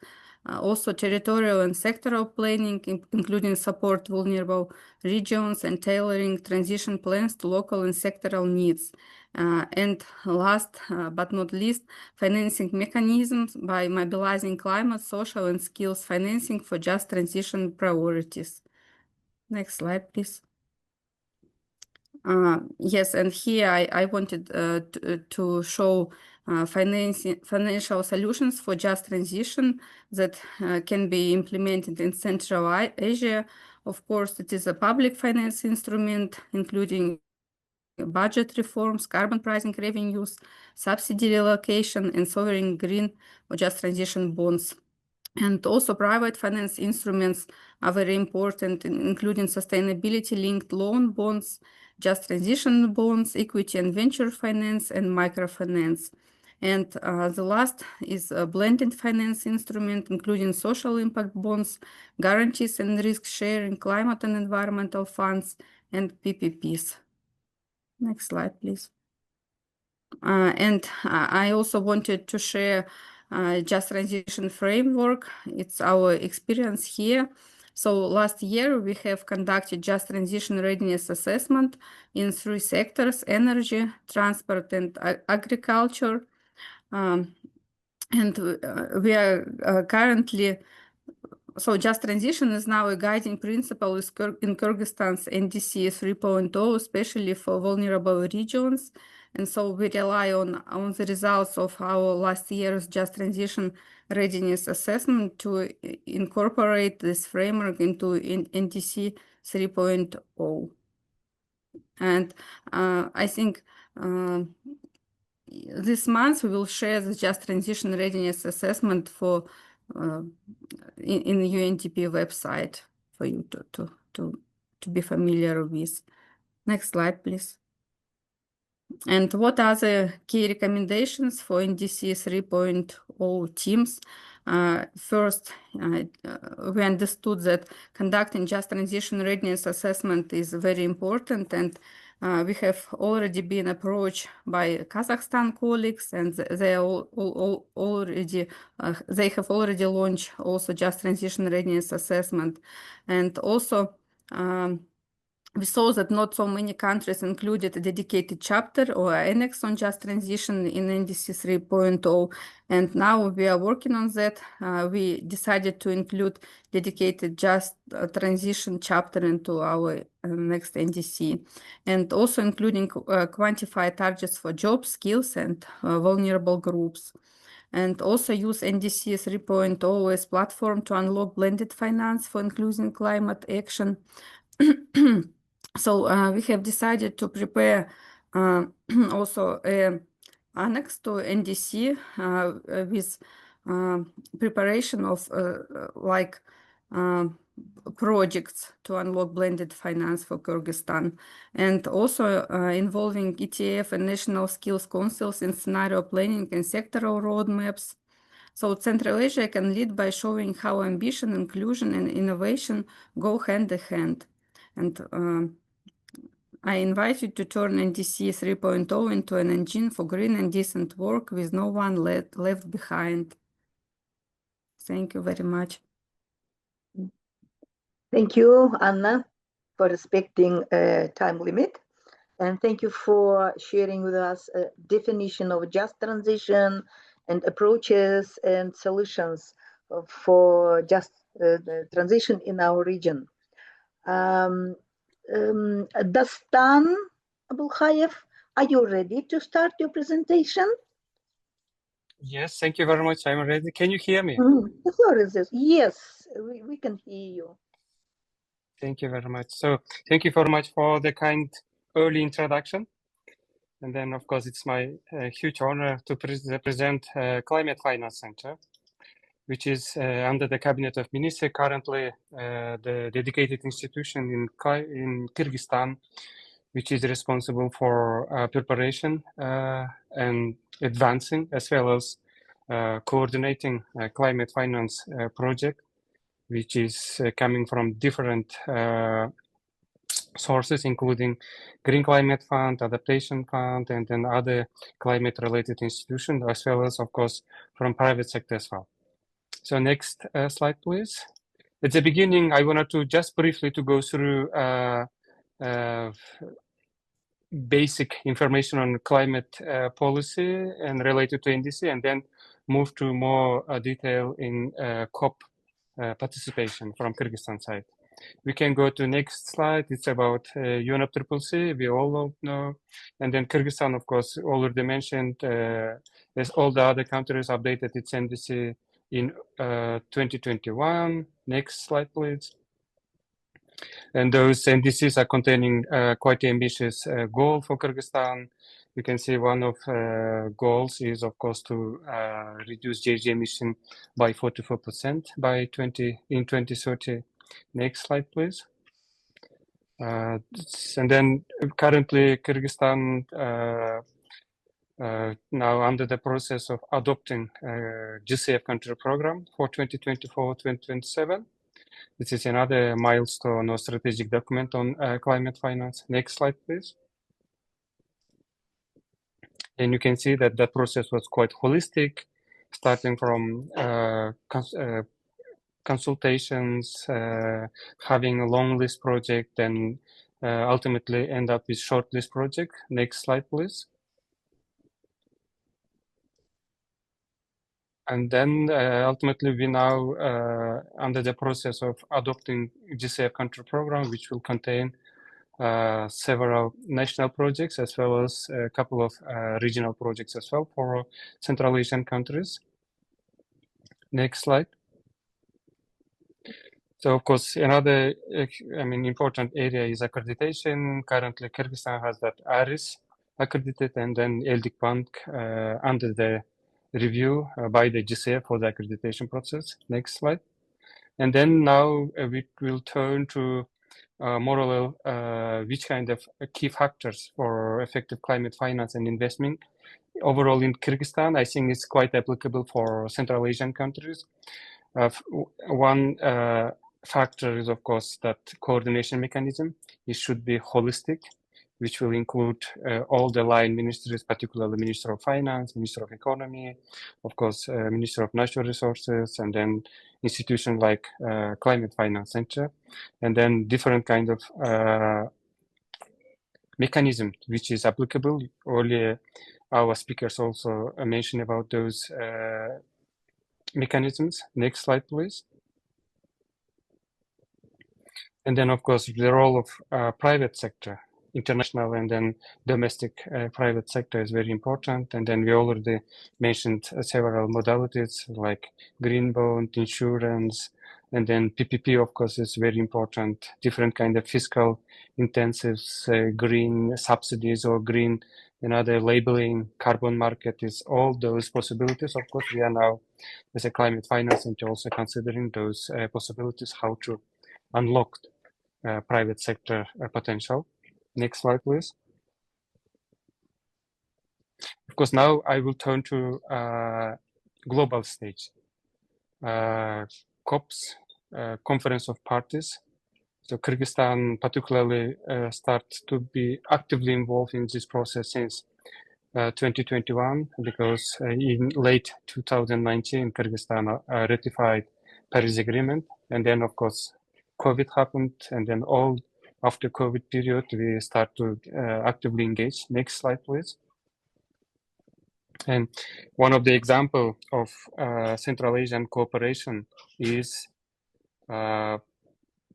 also territorial and sectoral planning, including support vulnerable regions and tailoring transition plans to local and sectoral needs. And last but not least, financing mechanisms by mobilizing climate, social, and skills financing for just transition priorities. Next slide, please. Yes, and here I wanted to show financial solutions for just transition that can be implemented in Central Asia. Of course, it is a public finance instrument, including budget reforms, carbon pricing revenues, subsidy relocation, and sovereign green or just transition bonds. And also private finance instruments are very important, including sustainability-linked loan bonds, just transition bonds, equity and venture finance, and microfinance. And the last is a blended finance instrument, including social impact bonds, guarantees and risk sharing, climate and environmental funds, and PPPs. Next slide, please. And I also wanted to share just transition framework. It's our experience here. So last year we have conducted just transition readiness assessment in 3 sectors: energy, transport, and agriculture. And we are currently, so just transition is now a guiding principle in Kyrgyzstan's NDC 3.0, especially for vulnerable regions. And so we rely on the results of our last year's just transition readiness assessment to incorporate this framework into NDC 3.0. And I think this month we will share the just transition readiness assessment for in the UNDP website for you to be familiar with. Next slide, please. And what are the key recommendations for NDC 3.0 teams? First, we understood that conducting just transition readiness assessment is very important, and we have already been approached by Kazakhstan colleagues, and they have already launched also just transition readiness assessment. And also we saw that not so many countries included a dedicated chapter or annex on just transition in NDC 3.0, and now we are working on that. We decided to include dedicated just transition chapter into our next NDC, and also including quantified targets for jobs, skills, and vulnerable groups. And also use NDC 3.0 as platform to unlock blended finance for inclusive climate action. So we have decided to prepare also an annex to NDC with preparation of projects to unlock blended finance for Kyrgyzstan, and also involving ETF and national skills councils in scenario planning and sectoral roadmaps. So Central Asia can lead by showing how ambition, inclusion, and innovation go hand in hand. And I invite you to turn NDC 3.0 into an engine for green and decent work with no one left behind. Thank you very much. Thank you, Anna, for respecting time limit. And thank you for sharing with us a definition of just transition and approaches and solutions for just the transition in our region. Dastan Abulkhayev, are you ready to start your presentation? Yes, thank you very much. I'm ready. Can you hear me? The floor is yours. Yes, we can hear you. Thank you very much. So thank you very much for the kind early introduction. And then, of course, it's my huge honor to present Climate Finance Center, which is under the Cabinet of Ministers, currently the dedicated institution in Kyrgyzstan, which is responsible for preparation and advancing, as well as coordinating climate finance project, which is coming from different sources, including Green Climate Fund, Adaptation Fund, and then other climate-related institutions, as well as, of course, from private sector as well. So next slide, please. At the beginning, I wanted to just briefly to go through basic information on climate policy and related to NDC, and then move to more detail in COP participation from Kyrgyzstan side. We can go to next slide. It's about UNFCCC, we all know. And then Kyrgyzstan, of course, already mentioned, as all the other countries updated its NDC in 2021. Next slide, please. And those NDCs are containing quite ambitious goal for Kyrgyzstan. You can see one of goals is, of course, to reduce GHG emission by 44% by 2030. Next slide, please. And then currently Kyrgyzstan now under the process of adopting GCF country program for 2024-2027. This is another milestone or strategic document on climate finance. Next slide, please. And you can see that that process was quite holistic, starting from consultations, having a long list project, and ultimately end up with short list project. Next slide, please. And then ultimately we now under the process of adopting GCF country program, which will contain several national projects as well as a couple of regional projects as well for Central Asian countries. Next slide. So of course, another important area is accreditation. Currently, Kyrgyzstan has that ARIS accredited, and then Eldik Bank under the review by the GCF for the accreditation process. Next slide. And then now we will turn to more or less which kind of key factors for effective climate finance and investment overall in Kyrgyzstan. I think it's quite applicable for Central Asian countries. One factor is, of course, that coordination mechanism. It should be holistic, which will include all the line ministries, particularly Minister of Finance, Minister of Economy, of course, Minister of Natural Resources, and then institutions like Climate Finance Center, and then different kind of mechanism which is applicable. Earlier, our speakers also mentioned about those mechanisms. Next slide, please. And then, of course, the role of private sector, international and then domestic private sector is very important. And then we already mentioned several modalities like green bond, insurance, and then PPP, of course, is very important. Different kind of fiscal incentives, green subsidies or green and other labeling, carbon market is all those possibilities. Of course, we are now as a climate finance and also considering those possibilities, how to unlock private sector potential. Next slide, please. Of course, now I will turn to global stage. COPs, Conference of Parties. So Kyrgyzstan particularly starts to be actively involved in this process since 2021, because in late 2019, Kyrgyzstan ratified Paris Agreement. And then, of course, COVID happened. And then all after COVID period, we start to actively engage. Next slide, please. And one of the example of Central Asian cooperation is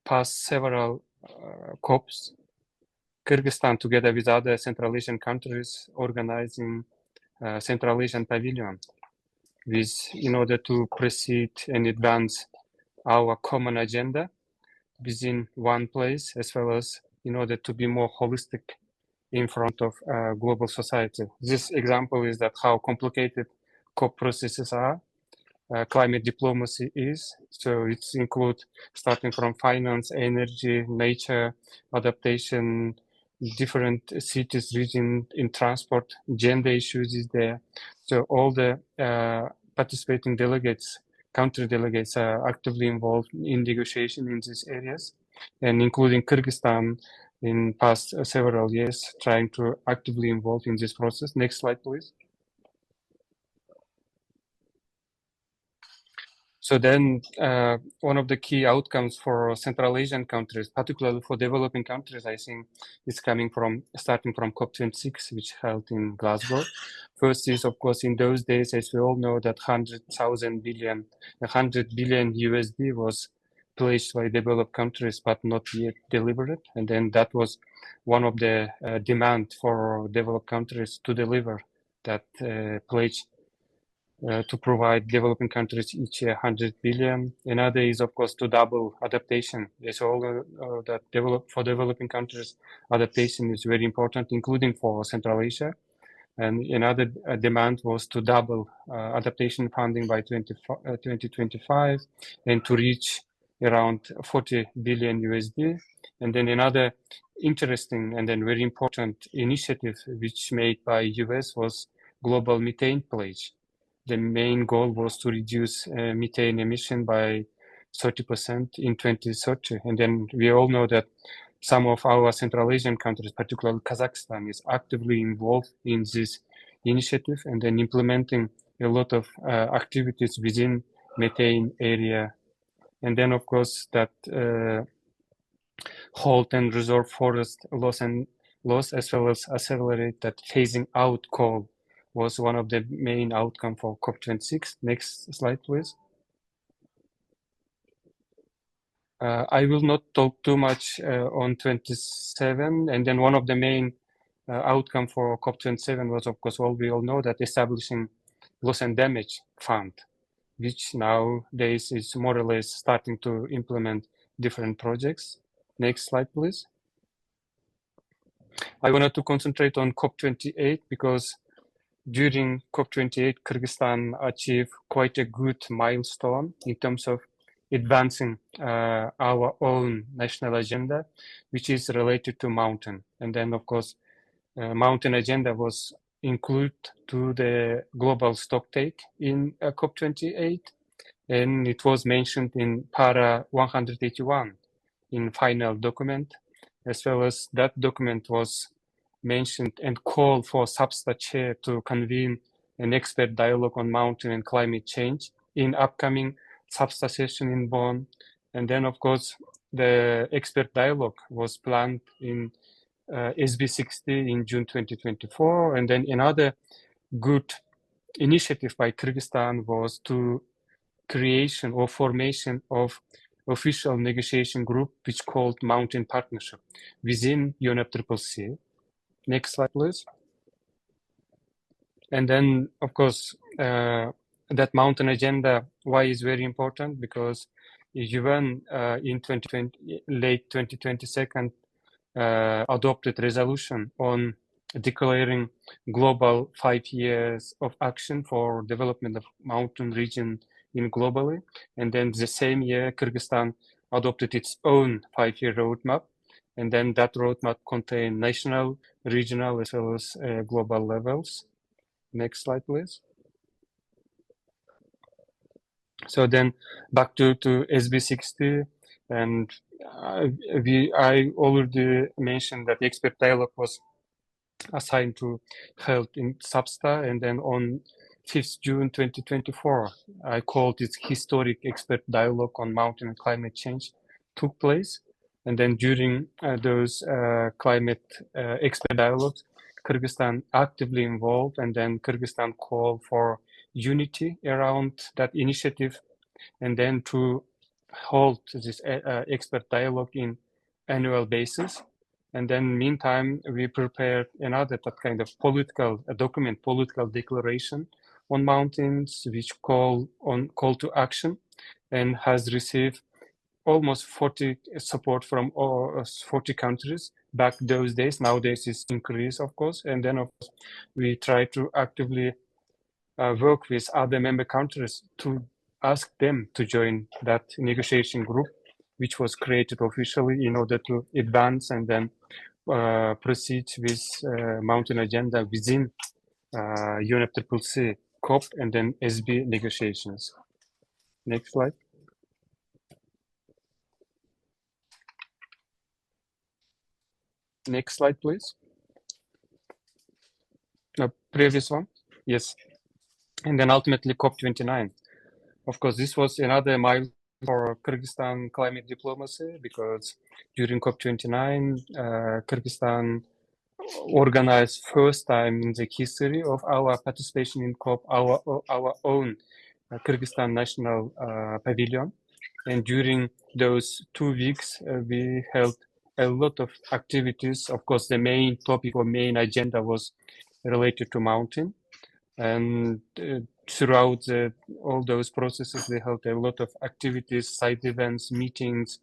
past several COPs, Kyrgyzstan together with other Central Asian countries organizing Central Asian Pavilion in order to proceed and advance our common agenda within one place, as well as in order to be more holistic in front of global society. This example is that how complicated COP processes are. Climate diplomacy is. So it's include starting from finance, energy, nature, adaptation, different cities, region in transport, gender issues is there. So all the participating delegates, country delegates are actively involved in negotiation in these areas, and including Kyrgyzstan in past several years, trying to actively involve in this process. Next slide, please. So then one of the key outcomes for Central Asian countries, particularly for developing countries, I think is starting from COP26, which held in Glasgow. First is, of course, in those days, as we all know, that 100 billion USD was pledged by developed countries, but not yet delivered. And then that was one of the demand for developed countries to deliver that pledge. To provide developing countries each 100 billion. Another is, of course, to double adaptation. It's all that for developing countries, adaptation is very important, including for Central Asia. And another demand was to double adaptation funding by 2025 and to reach around 40 billion USD. And then another interesting and then very important initiative which made by US was Global Methane Pledge. The main goal was to reduce methane emission by 30% in 2030. And then we all know that some of our Central Asian countries, particularly Kazakhstan, is actively involved in this initiative and then implementing a lot of activities within methane area. And then, of course, that halt and reserve forest loss as well as accelerate that phasing out coal was one of the main outcome for COP26. Next slide, please. I will not talk too much on 27. And then one of the main outcome for COP27 was, of course, we all know that establishing loss and damage fund, which nowadays is more or less starting to implement different projects. Next slide, please. I wanted to concentrate on COP28 because during COP28, Kyrgyzstan achieved quite a good milestone in terms of advancing our own national agenda, which is related to mountain. And then, of course, mountain agenda was included to the global stocktake in COP28, and it was mentioned in para 181 in final document, as well as that document was mentioned and called for SAPSTA chair to convene an expert dialogue on mountain and climate change in upcoming SAPSTA session in Bonn. And then, of course, the expert dialogue was planned in SB60 in June 2024. And then another good initiative by Kyrgyzstan was to creation or formation of official negotiation group, which called Mountain Partnership within UNFCCC. Next slide, please. And then, of course, that mountain agenda, why is very important? Because UN in 2020, late 2022, adopted resolution on declaring global 5 years of action for development of mountain region in globally. And then the same year, Kyrgyzstan adopted its own 5-year roadmap. And then that roadmap contained national, regional, as well as global levels. Next slide, please. So then back to SB60, and I already mentioned that the expert dialogue was assigned to held in Sabsta, and then on 5th June 2024, I called it historic expert dialogue on mountain and climate change took place. And then during those climate expert dialogues, Kyrgyzstan actively involved, and then Kyrgyzstan called for unity around that initiative, and then to hold this expert dialogue in annual basis. And then meantime, we prepared another that kind of political document, political declaration on mountains, which call to action, and has received almost 40 support from 40 countries back those days. Nowadays it's increased, of course. And then of course, we try to actively work with other member countries to ask them to join that negotiation group, which was created officially in order to advance and then proceed with mountain agenda within UNFCCC COP and then SB negotiations. Next slide. Next slide, please. Previous one. Yes. And then ultimately COP29. Of course, this was another milestone for Kyrgyzstan climate diplomacy, because during COP29, Kyrgyzstan organized first time in the history of our participation in COP our own Kyrgyzstan National Pavilion. And during those 2 weeks, we held a lot of activities. Of course, the main topic or main agenda was related to mountain. And throughout all those processes, we held a lot of activities, side events, meetings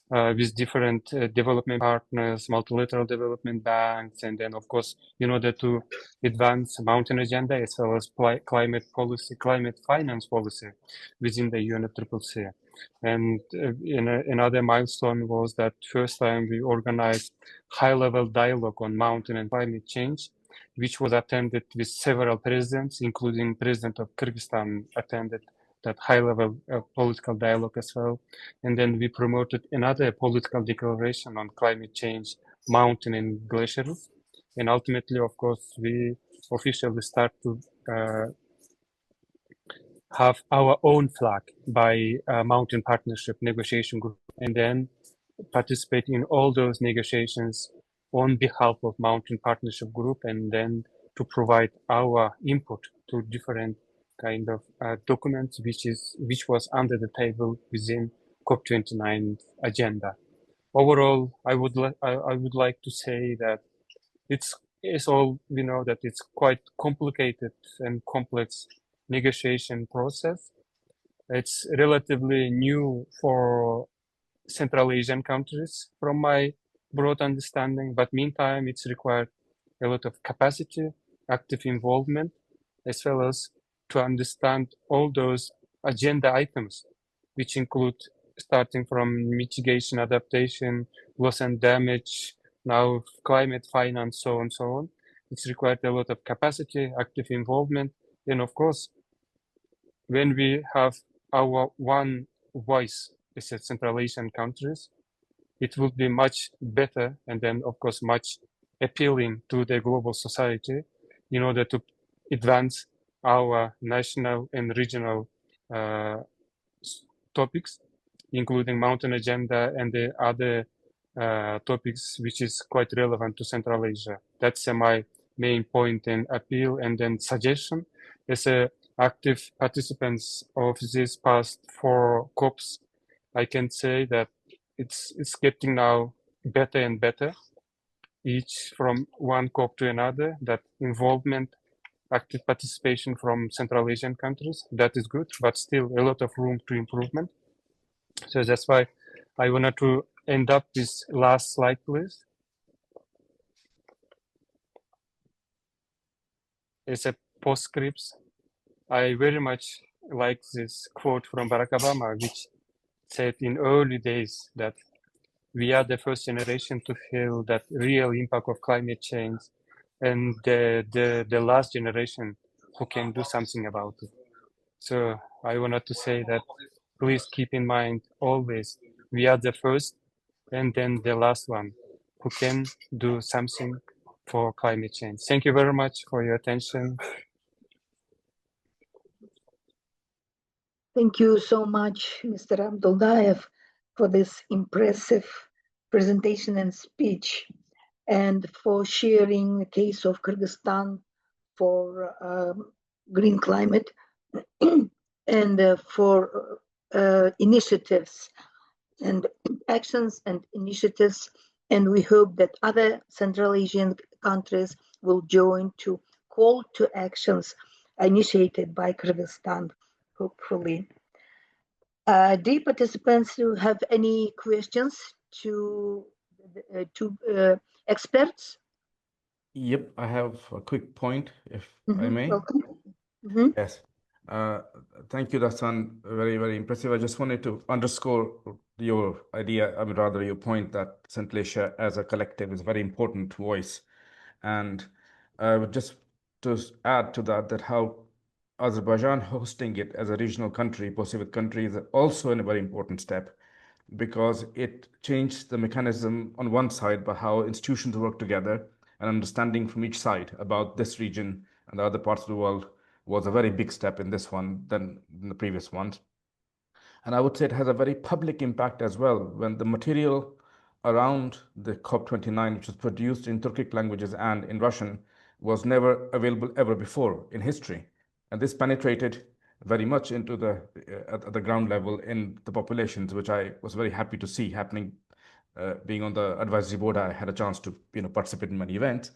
with different development partners, multilateral development banks, and then, of course, in order to advance mountain agenda as well as climate policy, climate finance policy within the UNFCCC. And another milestone was that first time we organized high-level dialogue on mountain and climate change, which was attended with several presidents, including President of Kyrgyzstan attended that high-level political dialogue as well. And then we promoted another political declaration on climate change, mountain and glaciers. And ultimately, of course, we officially start to have our own flag by Mountain Partnership Negotiation Group, and then participate in all those negotiations on behalf of Mountain Partnership Group, and then to provide our input to different kind of documents, which was under the table within COP29 agenda. Overall, I would like to say that it's all, we know that it's quite complicated and complex negotiation process. It's relatively new for Central Asian countries from my broad understanding, but meantime it's required a lot of capacity, active involvement, as well as to understand all those agenda items, which include starting from mitigation, adaptation, loss and damage, now climate finance, so on, so on. It's required a lot of capacity, active involvement. And of course, when we have our one voice as a Central Asian countries, it would be much better and then, of course, much appealing to the global society in order to advance our national and regional topics, including mountain agenda and the other topics which is quite relevant to Central Asia. That's my main point and appeal, and then suggestion. As active participants of these past 4 COPs, I can say that it's getting now better and better, each from one COP to another, that involvement, active participation from Central Asian countries, that is good, but still a lot of room to improvement. So that's why I wanted to end up this last slide, please. As a postscript, I very much like this quote from Barack Obama, which said in early days that we are the first generation to feel that real impact of climate change, and the last generation who can do something about it. So I wanted to say that please keep in mind always, we are the first and then the last one who can do something for climate change. Thank you very much for your attention. Thank you so much, Mr. Abdullayev, for this impressive presentation and speech, and for sharing the case of Kyrgyzstan for green climate and for initiatives and actions and initiatives. And we hope that other Central Asian countries will join to call to actions initiated by Kyrgyzstan, hopefully. Dear participants, who have any questions to experts? Yep, I have a quick point, if I may. Welcome. Yes. Thank you, Dastan. Very, very impressive. I just wanted to underscore your idea, I mean, rather your point that Central Asia as a collective is a very important voice. And I would just to add to that, that how Azerbaijan hosting it as a regional country, post-Soviet country, is also a very important step, because it changed the mechanism on one side by how institutions work together, and understanding from each side about this region and the other parts of the world was a very big step in this one than in the previous ones. And I would say it has a very public impact as well, when the material around the COP29, which was produced in Turkic languages and in Russian, was never available ever before in history. And this penetrated very much into the at the ground level in the populations, which I was very happy to see happening. Being on the advisory board, I had a chance to participate in many events.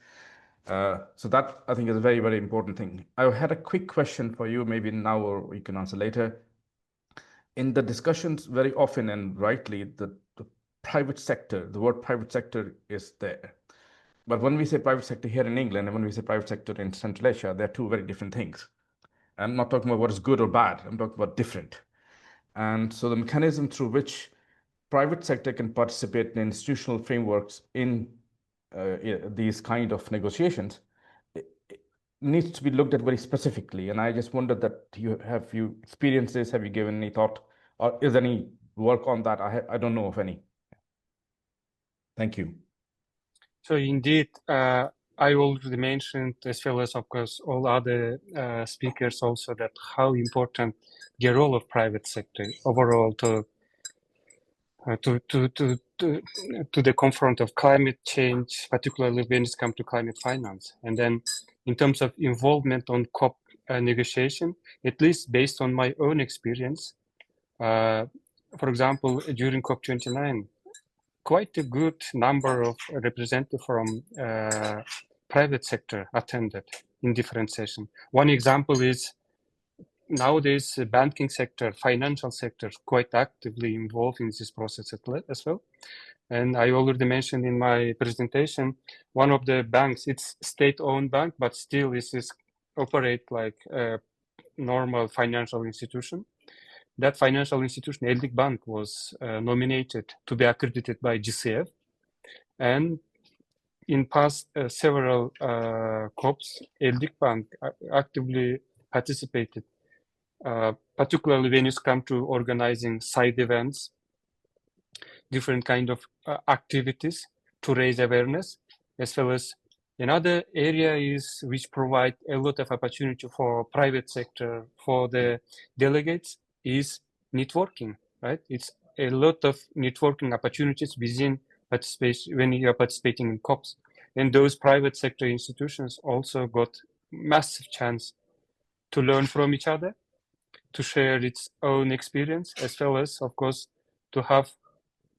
So that I think is a very, very important thing. I had a quick question for you, maybe now or you can answer later. In the discussions, very often and rightly, the private sector, the word private sector is there. But when we say private sector here in England and when we say private sector in Central Asia, they're two very different things. I'm not talking about what is good or bad. I'm talking about different. And so the mechanism through which private sector can participate in institutional frameworks in these kind of negotiations needs to be looked at very specifically. And I just wondered that have you experienced this? Have you given any thought, or is any work on that? I don't know of any. Thank you. So indeed, I already mentioned, as well as of course all other speakers also, that how important the role of private sector overall to the confront of climate change, particularly when it comes to climate finance. And then in terms of involvement on COP negotiation, at least based on my own experience, for example, during COP29, quite a good number of representatives from private sector attended in different sessions. One example is nowadays the banking sector, financial sector, quite actively involved in this process as well. And I already mentioned in my presentation, one of the banks, it's state-owned bank, but still this is operate like a normal financial institution. That financial institution, Eldik Bank, was nominated to be accredited by GCF. And in past several COPs, Eldik Bank actively participated, particularly when it's come to organizing side events, different kind of activities to raise awareness, as well as another area is which provide a lot of opportunity for private sector, for the delegates, is networking, right? It's a lot of networking opportunities within participation, when you are participating in COPs. And those private sector institutions also got massive chance to learn from each other, to share its own experience, as well as, of course, to have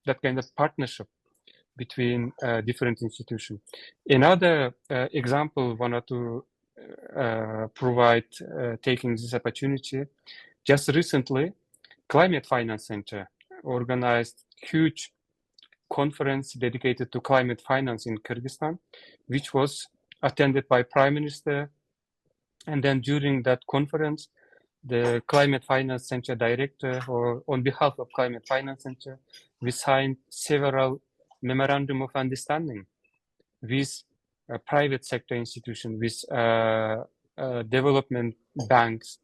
that kind of partnership between different institutions. Another example I wanted to provide, taking this opportunity, just recently, Climate Finance Center organized huge conference dedicated to climate finance in Kyrgyzstan, which was attended by Prime Minister. And then during that conference, the Climate Finance Center director, or on behalf of Climate Finance Center, we signed several memorandum of understanding with private sector institutions, with development banks,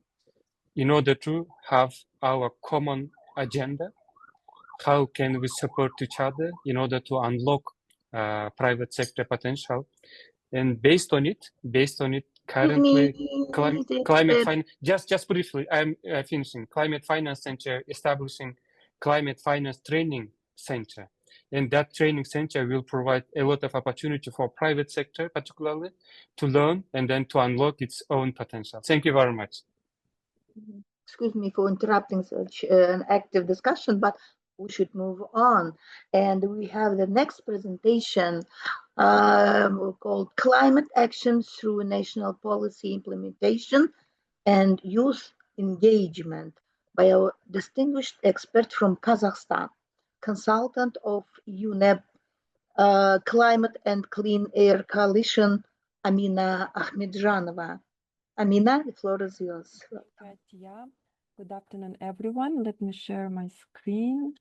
in order to have our common agenda. How can we support each other in order to unlock private sector potential? And based on it, currently, climate finance. Just briefly, I'm finishing. Climate Finance Center establishing Climate Finance Training Center, and that training center will provide a lot of opportunity for private sector, particularly, to learn and then to unlock its own potential. Thank you very much. Excuse me for interrupting such an active discussion, but we should move on. And we have the next presentation called Climate Action Through National Policy Implementation and Youth Engagement by our distinguished expert from Kazakhstan, consultant of UNEP Climate and Clean Air Coalition, Amina Akhmedjanova. Amina, the floor is yours. Yeah. Good afternoon, everyone. Let me share my screen.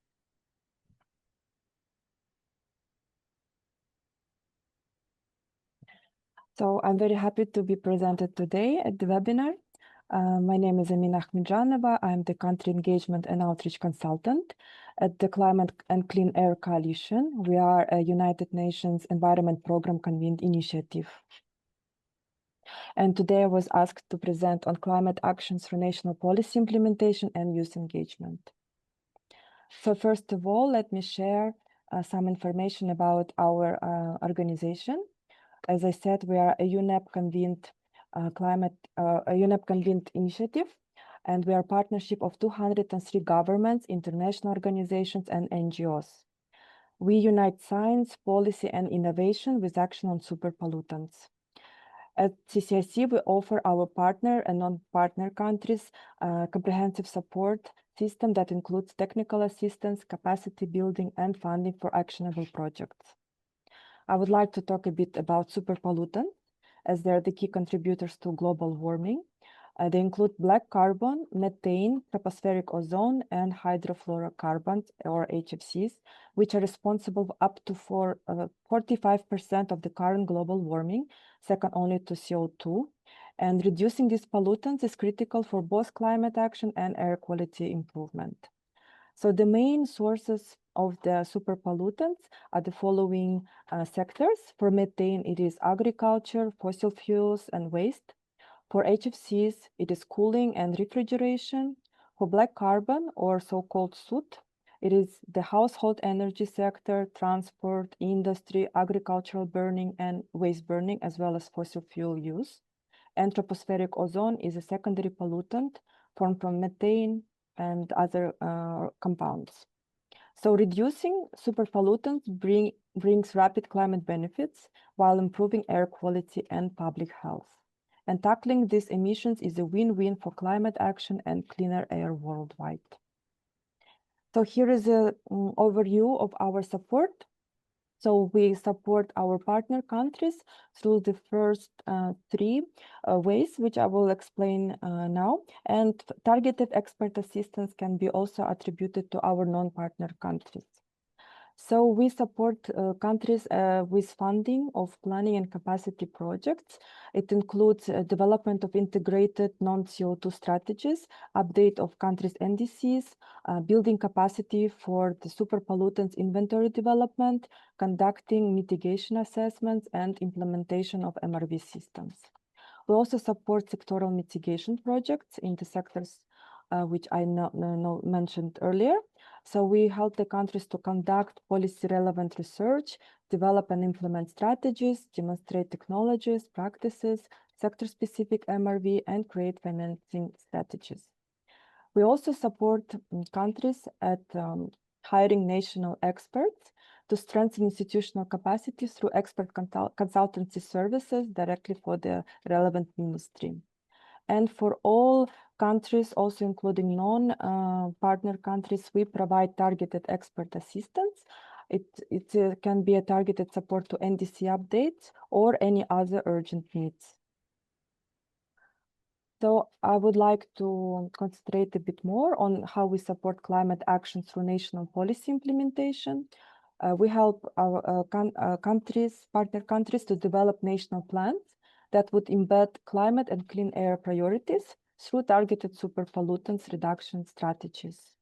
So I'm very happy to be presented today at the webinar. My name is Amina Akhmedjanova. I'm the Country Engagement and Outreach Consultant at the Climate and Clean Air Coalition. We are a United Nations Environment Program convened initiative. And today I was asked to present on climate actions through national policy implementation and youth engagement. So first of all, let me share some information about our organization. As I said, we are a UNEP convened convened initiative, and we are a partnership of 203 governments, international organizations, and NGOs. We unite science, policy, and innovation with action on super pollutants. At CCIC, we offer our partner and non-partner countries comprehensive support system that includes technical assistance, capacity building, and funding for actionable projects. I would like to talk a bit about super pollutants, as they're the key contributors to global warming. They include black carbon, methane, tropospheric ozone, and hydrofluorocarbons, or HFCs, which are responsible for up to 45% of the current global warming, second only to CO2. And reducing these pollutants is critical for both climate action and air quality improvement. So the main sources of the super pollutants are the following sectors. For methane, it is agriculture, fossil fuels, and waste. For HFCs, it is cooling and refrigeration. For black carbon, or so-called soot, it is the household energy sector, transport, industry, agricultural burning, and waste burning, as well as fossil fuel use. And tropospheric ozone is a secondary pollutant formed from methane and other compounds. So reducing super pollutants brings rapid climate benefits while improving air quality and public health. And tackling these emissions is a win-win for climate action and cleaner air worldwide. So here is an overview of our support. So we support our partner countries through the first three ways, which I will explain now. And targeted expert assistance can be also attributed to our non-partner countries. So we support countries with funding of planning and capacity projects. It includes development of integrated non-CO2 strategies, update of countries' NDCs, building capacity for the super pollutants inventory development, conducting mitigation assessments, and implementation of MRV systems. We also support sectoral mitigation projects in the sectors which I mentioned earlier. So we help the countries to conduct policy-relevant research, develop and implement strategies, demonstrate technologies, practices, sector-specific MRV, and create financing strategies. We also support countries at hiring national experts to strengthen institutional capacity through expert consultancy services directly for the relevant ministry. And for all countries, also including non-partner countries, we provide targeted expert assistance. It can be a targeted support to NDC updates or any other urgent needs. So I would like to concentrate a bit more on how we support climate action through national policy implementation. We help our partner countries to develop national plans that would embed climate and clean air priorities through targeted superpollutants reduction strategies.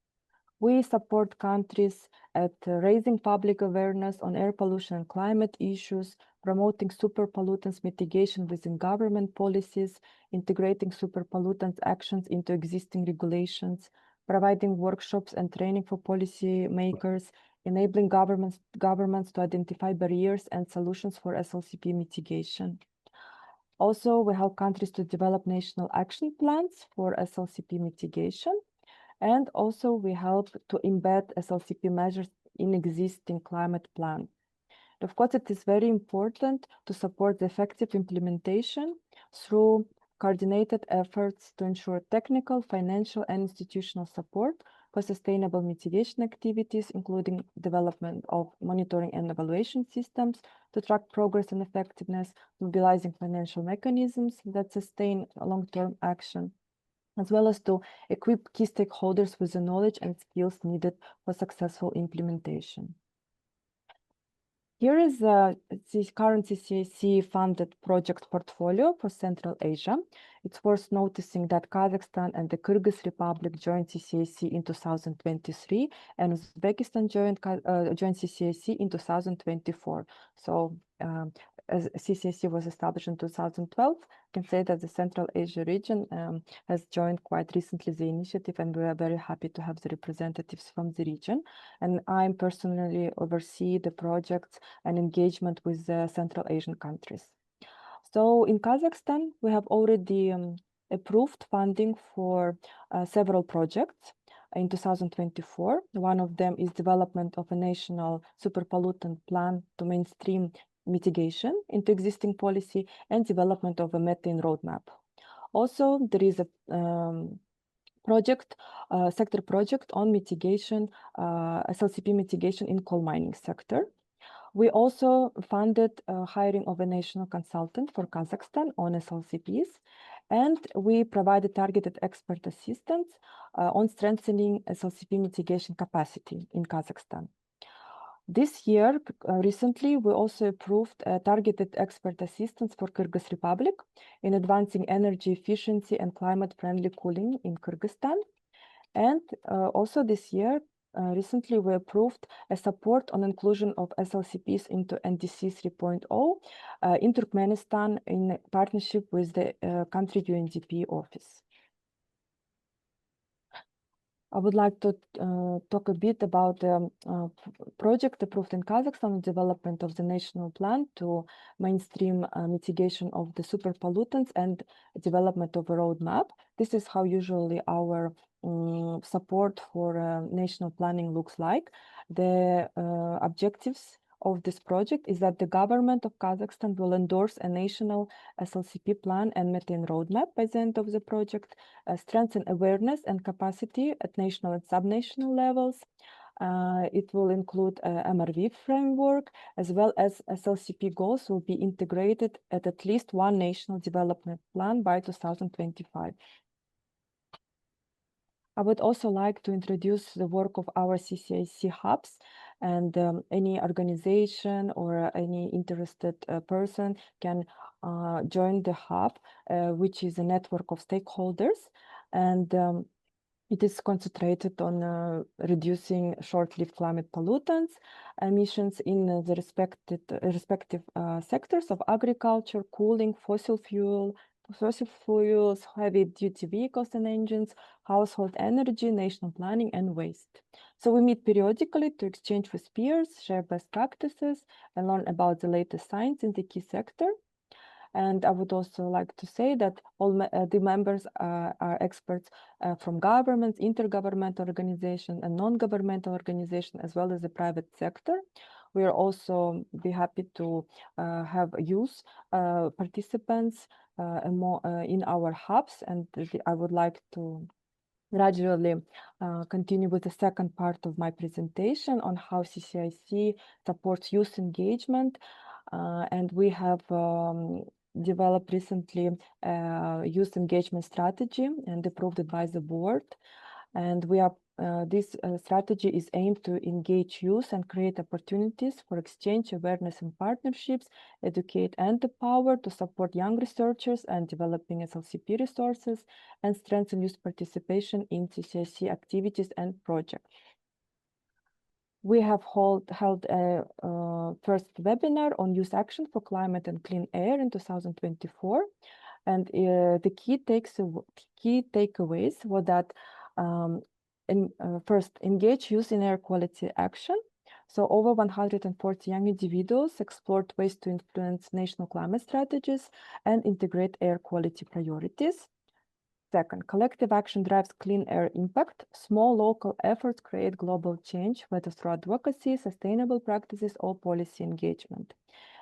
We support countries at raising public awareness on air pollution and climate issues, promoting superpollutants mitigation within government policies, integrating superpollutants actions into existing regulations, providing workshops and training for policy makers, enabling governments to identify barriers and solutions for SLCP mitigation. Also, we help countries to develop national action plans for SLCP mitigation. And also we help to embed SLCP measures in existing climate plan. Of course, it is very important to support the effective implementation through coordinated efforts to ensure technical, financial, and institutional support for sustainable mitigation activities, including development of monitoring and evaluation systems to track progress and effectiveness, mobilizing financial mechanisms that sustain long-term action, as well as to equip key stakeholders with the knowledge and skills needed for successful implementation. Here is the current CCAC-funded project portfolio for Central Asia. It's worth noticing that Kazakhstan and the Kyrgyz Republic joined CCAC in 2023, and Uzbekistan joined CCAC in 2024. So as CCAC was established in 2012, I can say that the Central Asia region has joined quite recently the initiative, and we are very happy to have the representatives from the region. And I personally oversee the projects and engagement with the Central Asian countries. So in Kazakhstan, we have already approved funding for several projects in 2024. One of them is development of a national superpollutant plan to mainstream mitigation into existing policy and development of a methane roadmap. Also, there is a sector project on mitigation, SLCP mitigation in coal mining sector. We also funded hiring of a national consultant for Kazakhstan on SLCPs, and we provided targeted expert assistance on strengthening SLCP mitigation capacity in Kazakhstan. This year, recently, we also approved targeted expert assistance for Kyrgyz Republic in advancing energy efficiency and climate-friendly cooling in Kyrgyzstan. And also this year, recently, we approved a support on inclusion of SLCPs into NDC 3.0 in Turkmenistan in partnership with the country UNDP office. I would like to talk a bit about the project approved in Kazakhstan, development of the national plan to mainstream mitigation of the superpollutants and development of a roadmap. This is how usually our support for national planning looks like. The objectives of this project is that the government of Kazakhstan will endorse a national SLCP plan and methane roadmap by the end of the project, strengthen awareness and capacity at national and subnational levels. It will include a MRV framework, as well as SLCP goals will be integrated at least one national development plan by 2025. I would also like to introduce the work of our CCAC hubs, and any organization or any interested person can join the hub, which is a network of stakeholders, and it is concentrated on reducing short-lived climate pollutants emissions in the respective sectors of agriculture, cooling, fossil fuel, fossil fuels, heavy-duty vehicles and engines, household energy, national planning, and waste. So we meet periodically to exchange with peers, share best practices, and learn about the latest science in the key sector. And I would also like to say that all the members are experts from governments, intergovernmental organizations, and non-governmental organizations, as well as the private sector. We are also be happy to have youth participants in our hubs, and I would like to gradually continue with the second part of my presentation on how CCIC supports youth engagement. And we have developed recently a youth engagement strategy and approved it by the board. And we are this strategy is aimed to engage youth and create opportunities for exchange, awareness, and partnerships, educate and empower to support young researchers and developing SLCP resources, and strengthen youth participation in CCIC activities and projects. We have held a first webinar on youth action for climate and clean air in 2024. And the key takeaways were that first, engage youth in air quality action. So over 140 young individuals explored ways to influence national climate strategies and integrate air quality priorities. Second, collective action drives clean air impact. Small local efforts create global change, whether through advocacy, sustainable practices, or policy engagement.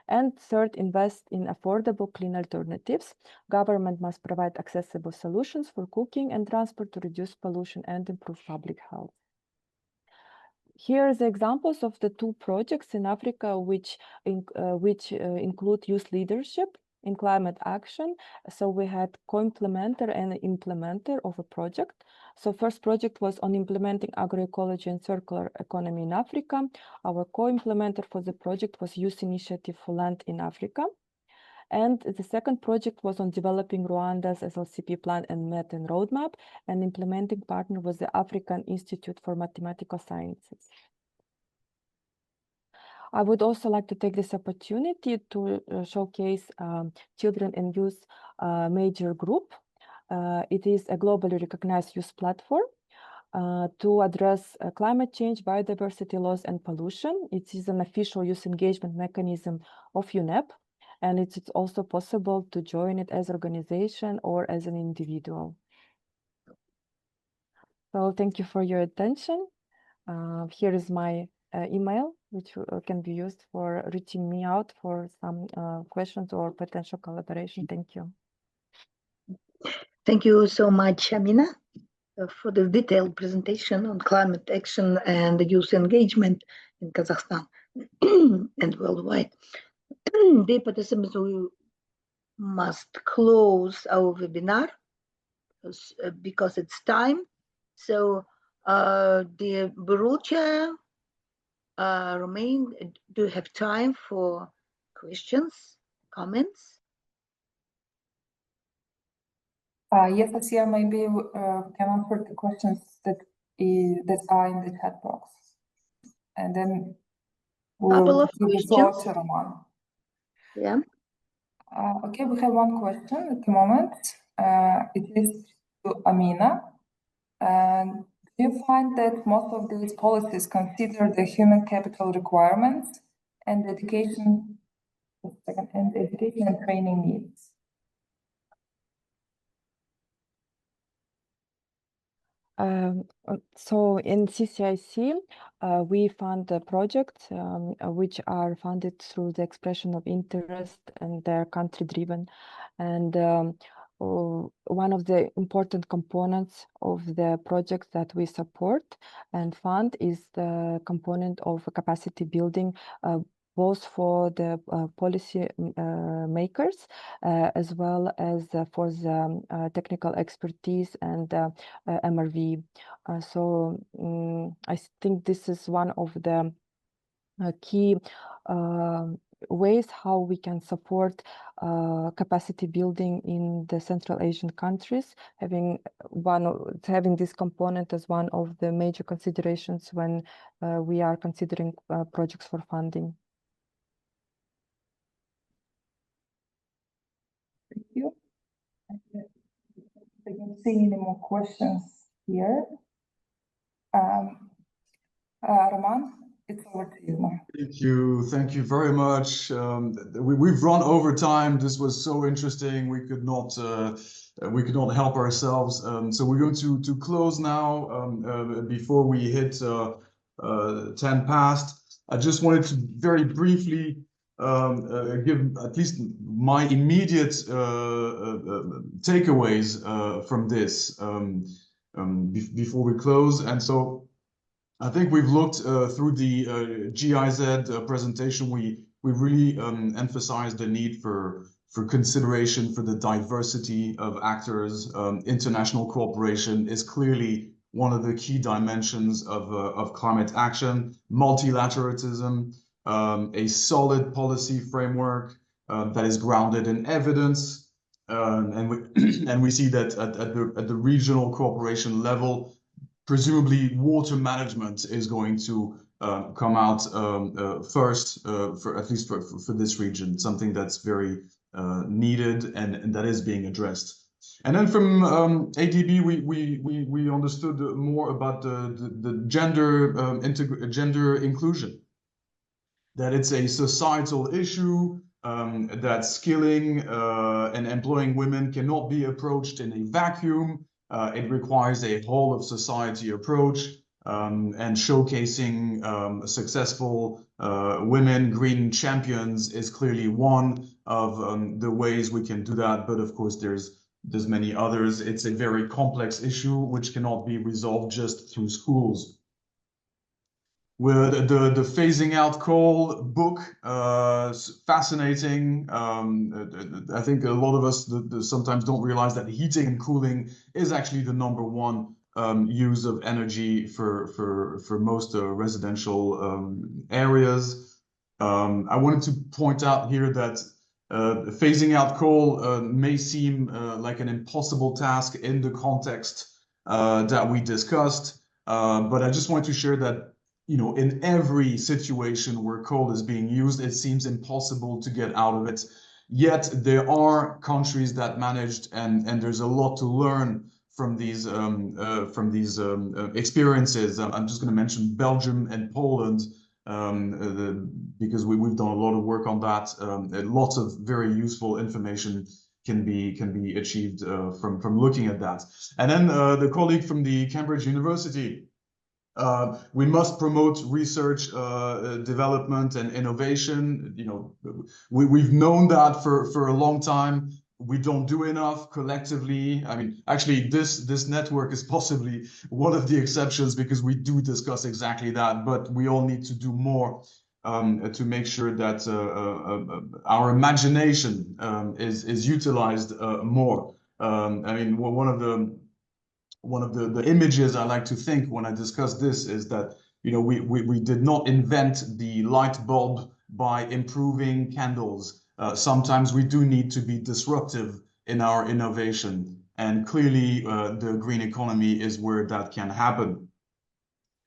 And third, invest in affordable clean alternatives. Government must provide accessible solutions for cooking and transport to reduce pollution and improve public health. Here are the examples of the two projects in Africa which include youth leadership in climate action. So we had co-implementer and implementer of a project. So first project was on implementing agroecology and circular economy in Africa. Our co-implementer for the project was Youth Initiative for Land in Africa. And the second project was on developing Rwanda's SLCP plan and methane roadmap, and implementing partner was the African Institute for Mathematical Sciences. I would also like to take this opportunity to showcase Children and Youth Major Group. It is a globally recognized youth platform to address climate change, biodiversity loss, and pollution. It is an official youth engagement mechanism of UNEP, and it's also possible to join it as an organization or as an individual. So thank you for your attention. Here is my email, which can be used for reaching me out for some questions or potential collaboration. Thank you. Thank you so much, Amina, for the detailed presentation on climate action and the youth engagement in Kazakhstan and worldwide. Dear participants, we must close our webinar because it's time. So, dear Burul Chair, Romain, do you have time for questions, comments? Yes, Asiya, maybe we can answer the questions that are in the chat box. And then we'll give the floor to Roman. Yeah. Okay, we have one question at the moment. It is to Amina. And do you find that most of these policies consider the human capital requirements and education and training needs? So in CCIC, we fund projects which are funded through the expression of interest, and they're country-driven. And one of the important components of the projects that we support and fund is the component of capacity building, both for the policy makers as well as for the technical expertise and MRV. So I think this is one of the key ways how we can support capacity building in the Central Asian countries, having this component as one of the major considerations when we are considering projects for funding. Thank you. don't see any more questions here. Roman, it's over to you now. Thank you very much. We've run over time. This was so interesting. We could not help ourselves. So we're going to close now before we hit 10 past. I just wanted to very briefly give at least my immediate takeaways from this before we close. And so I think we've looked through the GIZ presentation. We really emphasized the need for consideration for the diversity of actors. International cooperation is clearly one of the key dimensions of climate action. Multilateralism, a solid policy framework that is grounded in evidence, and we see that at the regional cooperation level, presumably water management is going to come out first, for at least for this region, something that's very needed and that is being addressed. And then from ADB, we understood more about the gender inclusion, that it's a societal issue, that skilling and employing women cannot be approached in a vacuum. It requires a whole of society approach, and showcasing successful women green champions is clearly one of the ways we can do that. But of course, there's many others. It's a very complex issue which cannot be resolved just through schools. With the Phasing Out Coal book, fascinating. I think a lot of us sometimes don't realize that heating and cooling is actually the #1 use of energy for most residential areas. I wanted to point out here that phasing out coal may seem like an impossible task in the context that we discussed, but I just want to share that, you know, in every situation where coal is being used, it seems impossible to get out of it. Yet there are countries that managed, and there's a lot to learn from these experiences. I'm just going to mention Belgium and Poland, because we've done a lot of work on that. Lots of very useful information can be achieved from looking at that. And then the colleague from the Cambridge University. We must promote research, development, and innovation. You know, we've known that for a long time. We don't do enough collectively. I mean, actually, this network is possibly one of the exceptions, because we do discuss exactly that. But we all need to do more to make sure that our imagination is utilized more. I mean, one of the images I like to think when I discuss this is that, you know, we did not invent the light bulb by improving candles. Sometimes we do need to be disruptive in our innovation, and clearly the green economy is where that can happen.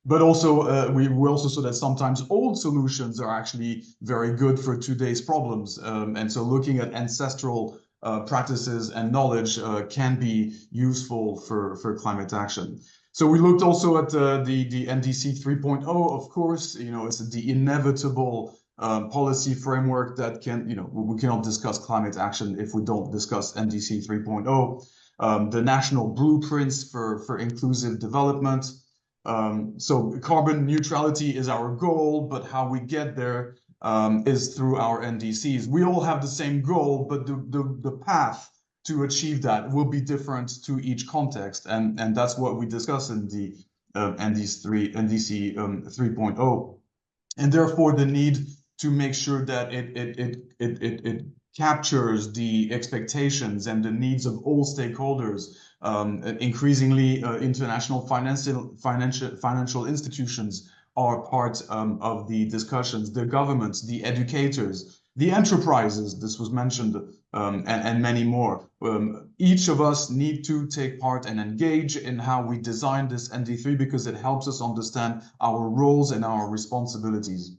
But also we also saw that sometimes old solutions are actually very good for today's problems, and so looking at ancestral practices and knowledge can be useful for climate action. So we looked also at the NDC 3.0, of course. You know, it's the inevitable policy framework that can, you know, we cannot discuss climate action if we don't discuss NDC 3.0. The national blueprints for inclusive development. So carbon neutrality is our goal, but how we get there is through our NDCs. We all have the same goal, but the path to achieve that will be different to each context, and that's what we discuss in the NDC 3.0, and therefore the need to make sure that it captures the expectations and the needs of all stakeholders. Increasingly, international financial institutions are part of the discussions, the governments, the educators, the enterprises, this was mentioned, and many more. Each of us need to take part and engage in how we design this ND3, because it helps us understand our roles and our responsibilities.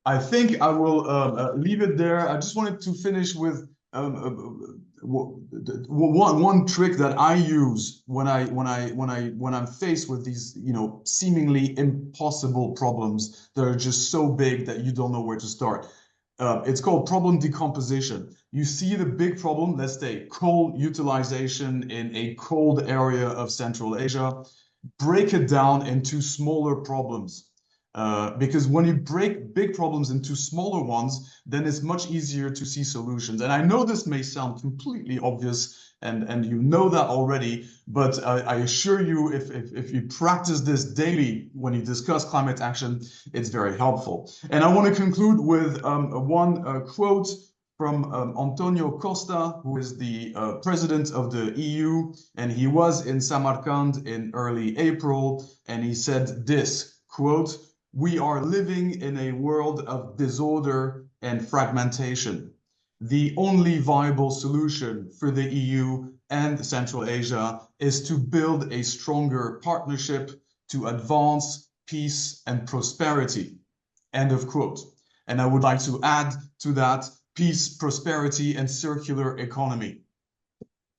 I think I will leave it there. I just wanted to finish with one trick that I use when I'm faced with these, you know, seemingly impossible problems that are just so big that you don't know where to start. It's called problem decomposition. You see the big problem, let's say coal utilization in a cold area of Central Asia, break it down into smaller problems. Because when you break big problems into smaller ones, then it's much easier to see solutions. And I know this may sound completely obvious, and you know that already, but I assure you, if you practice this daily when you discuss climate action, it's very helpful. And I want to conclude with one quote from Antonio Costa, who is the president of the EU, and he was in Samarkand in early April, and he said this, quote, "We are living in a world of disorder and fragmentation. The only viable solution for the EU and Central Asia is to build a stronger partnership to advance peace and prosperity." End of quote. And I would like to add to that peace, prosperity, and circular economy.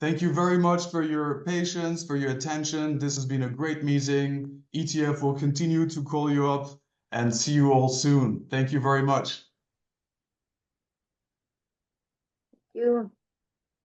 Thank you very much for your patience, for your attention. This has been a great meeting. ETF will continue to call you up and see you all soon. Thank you very much.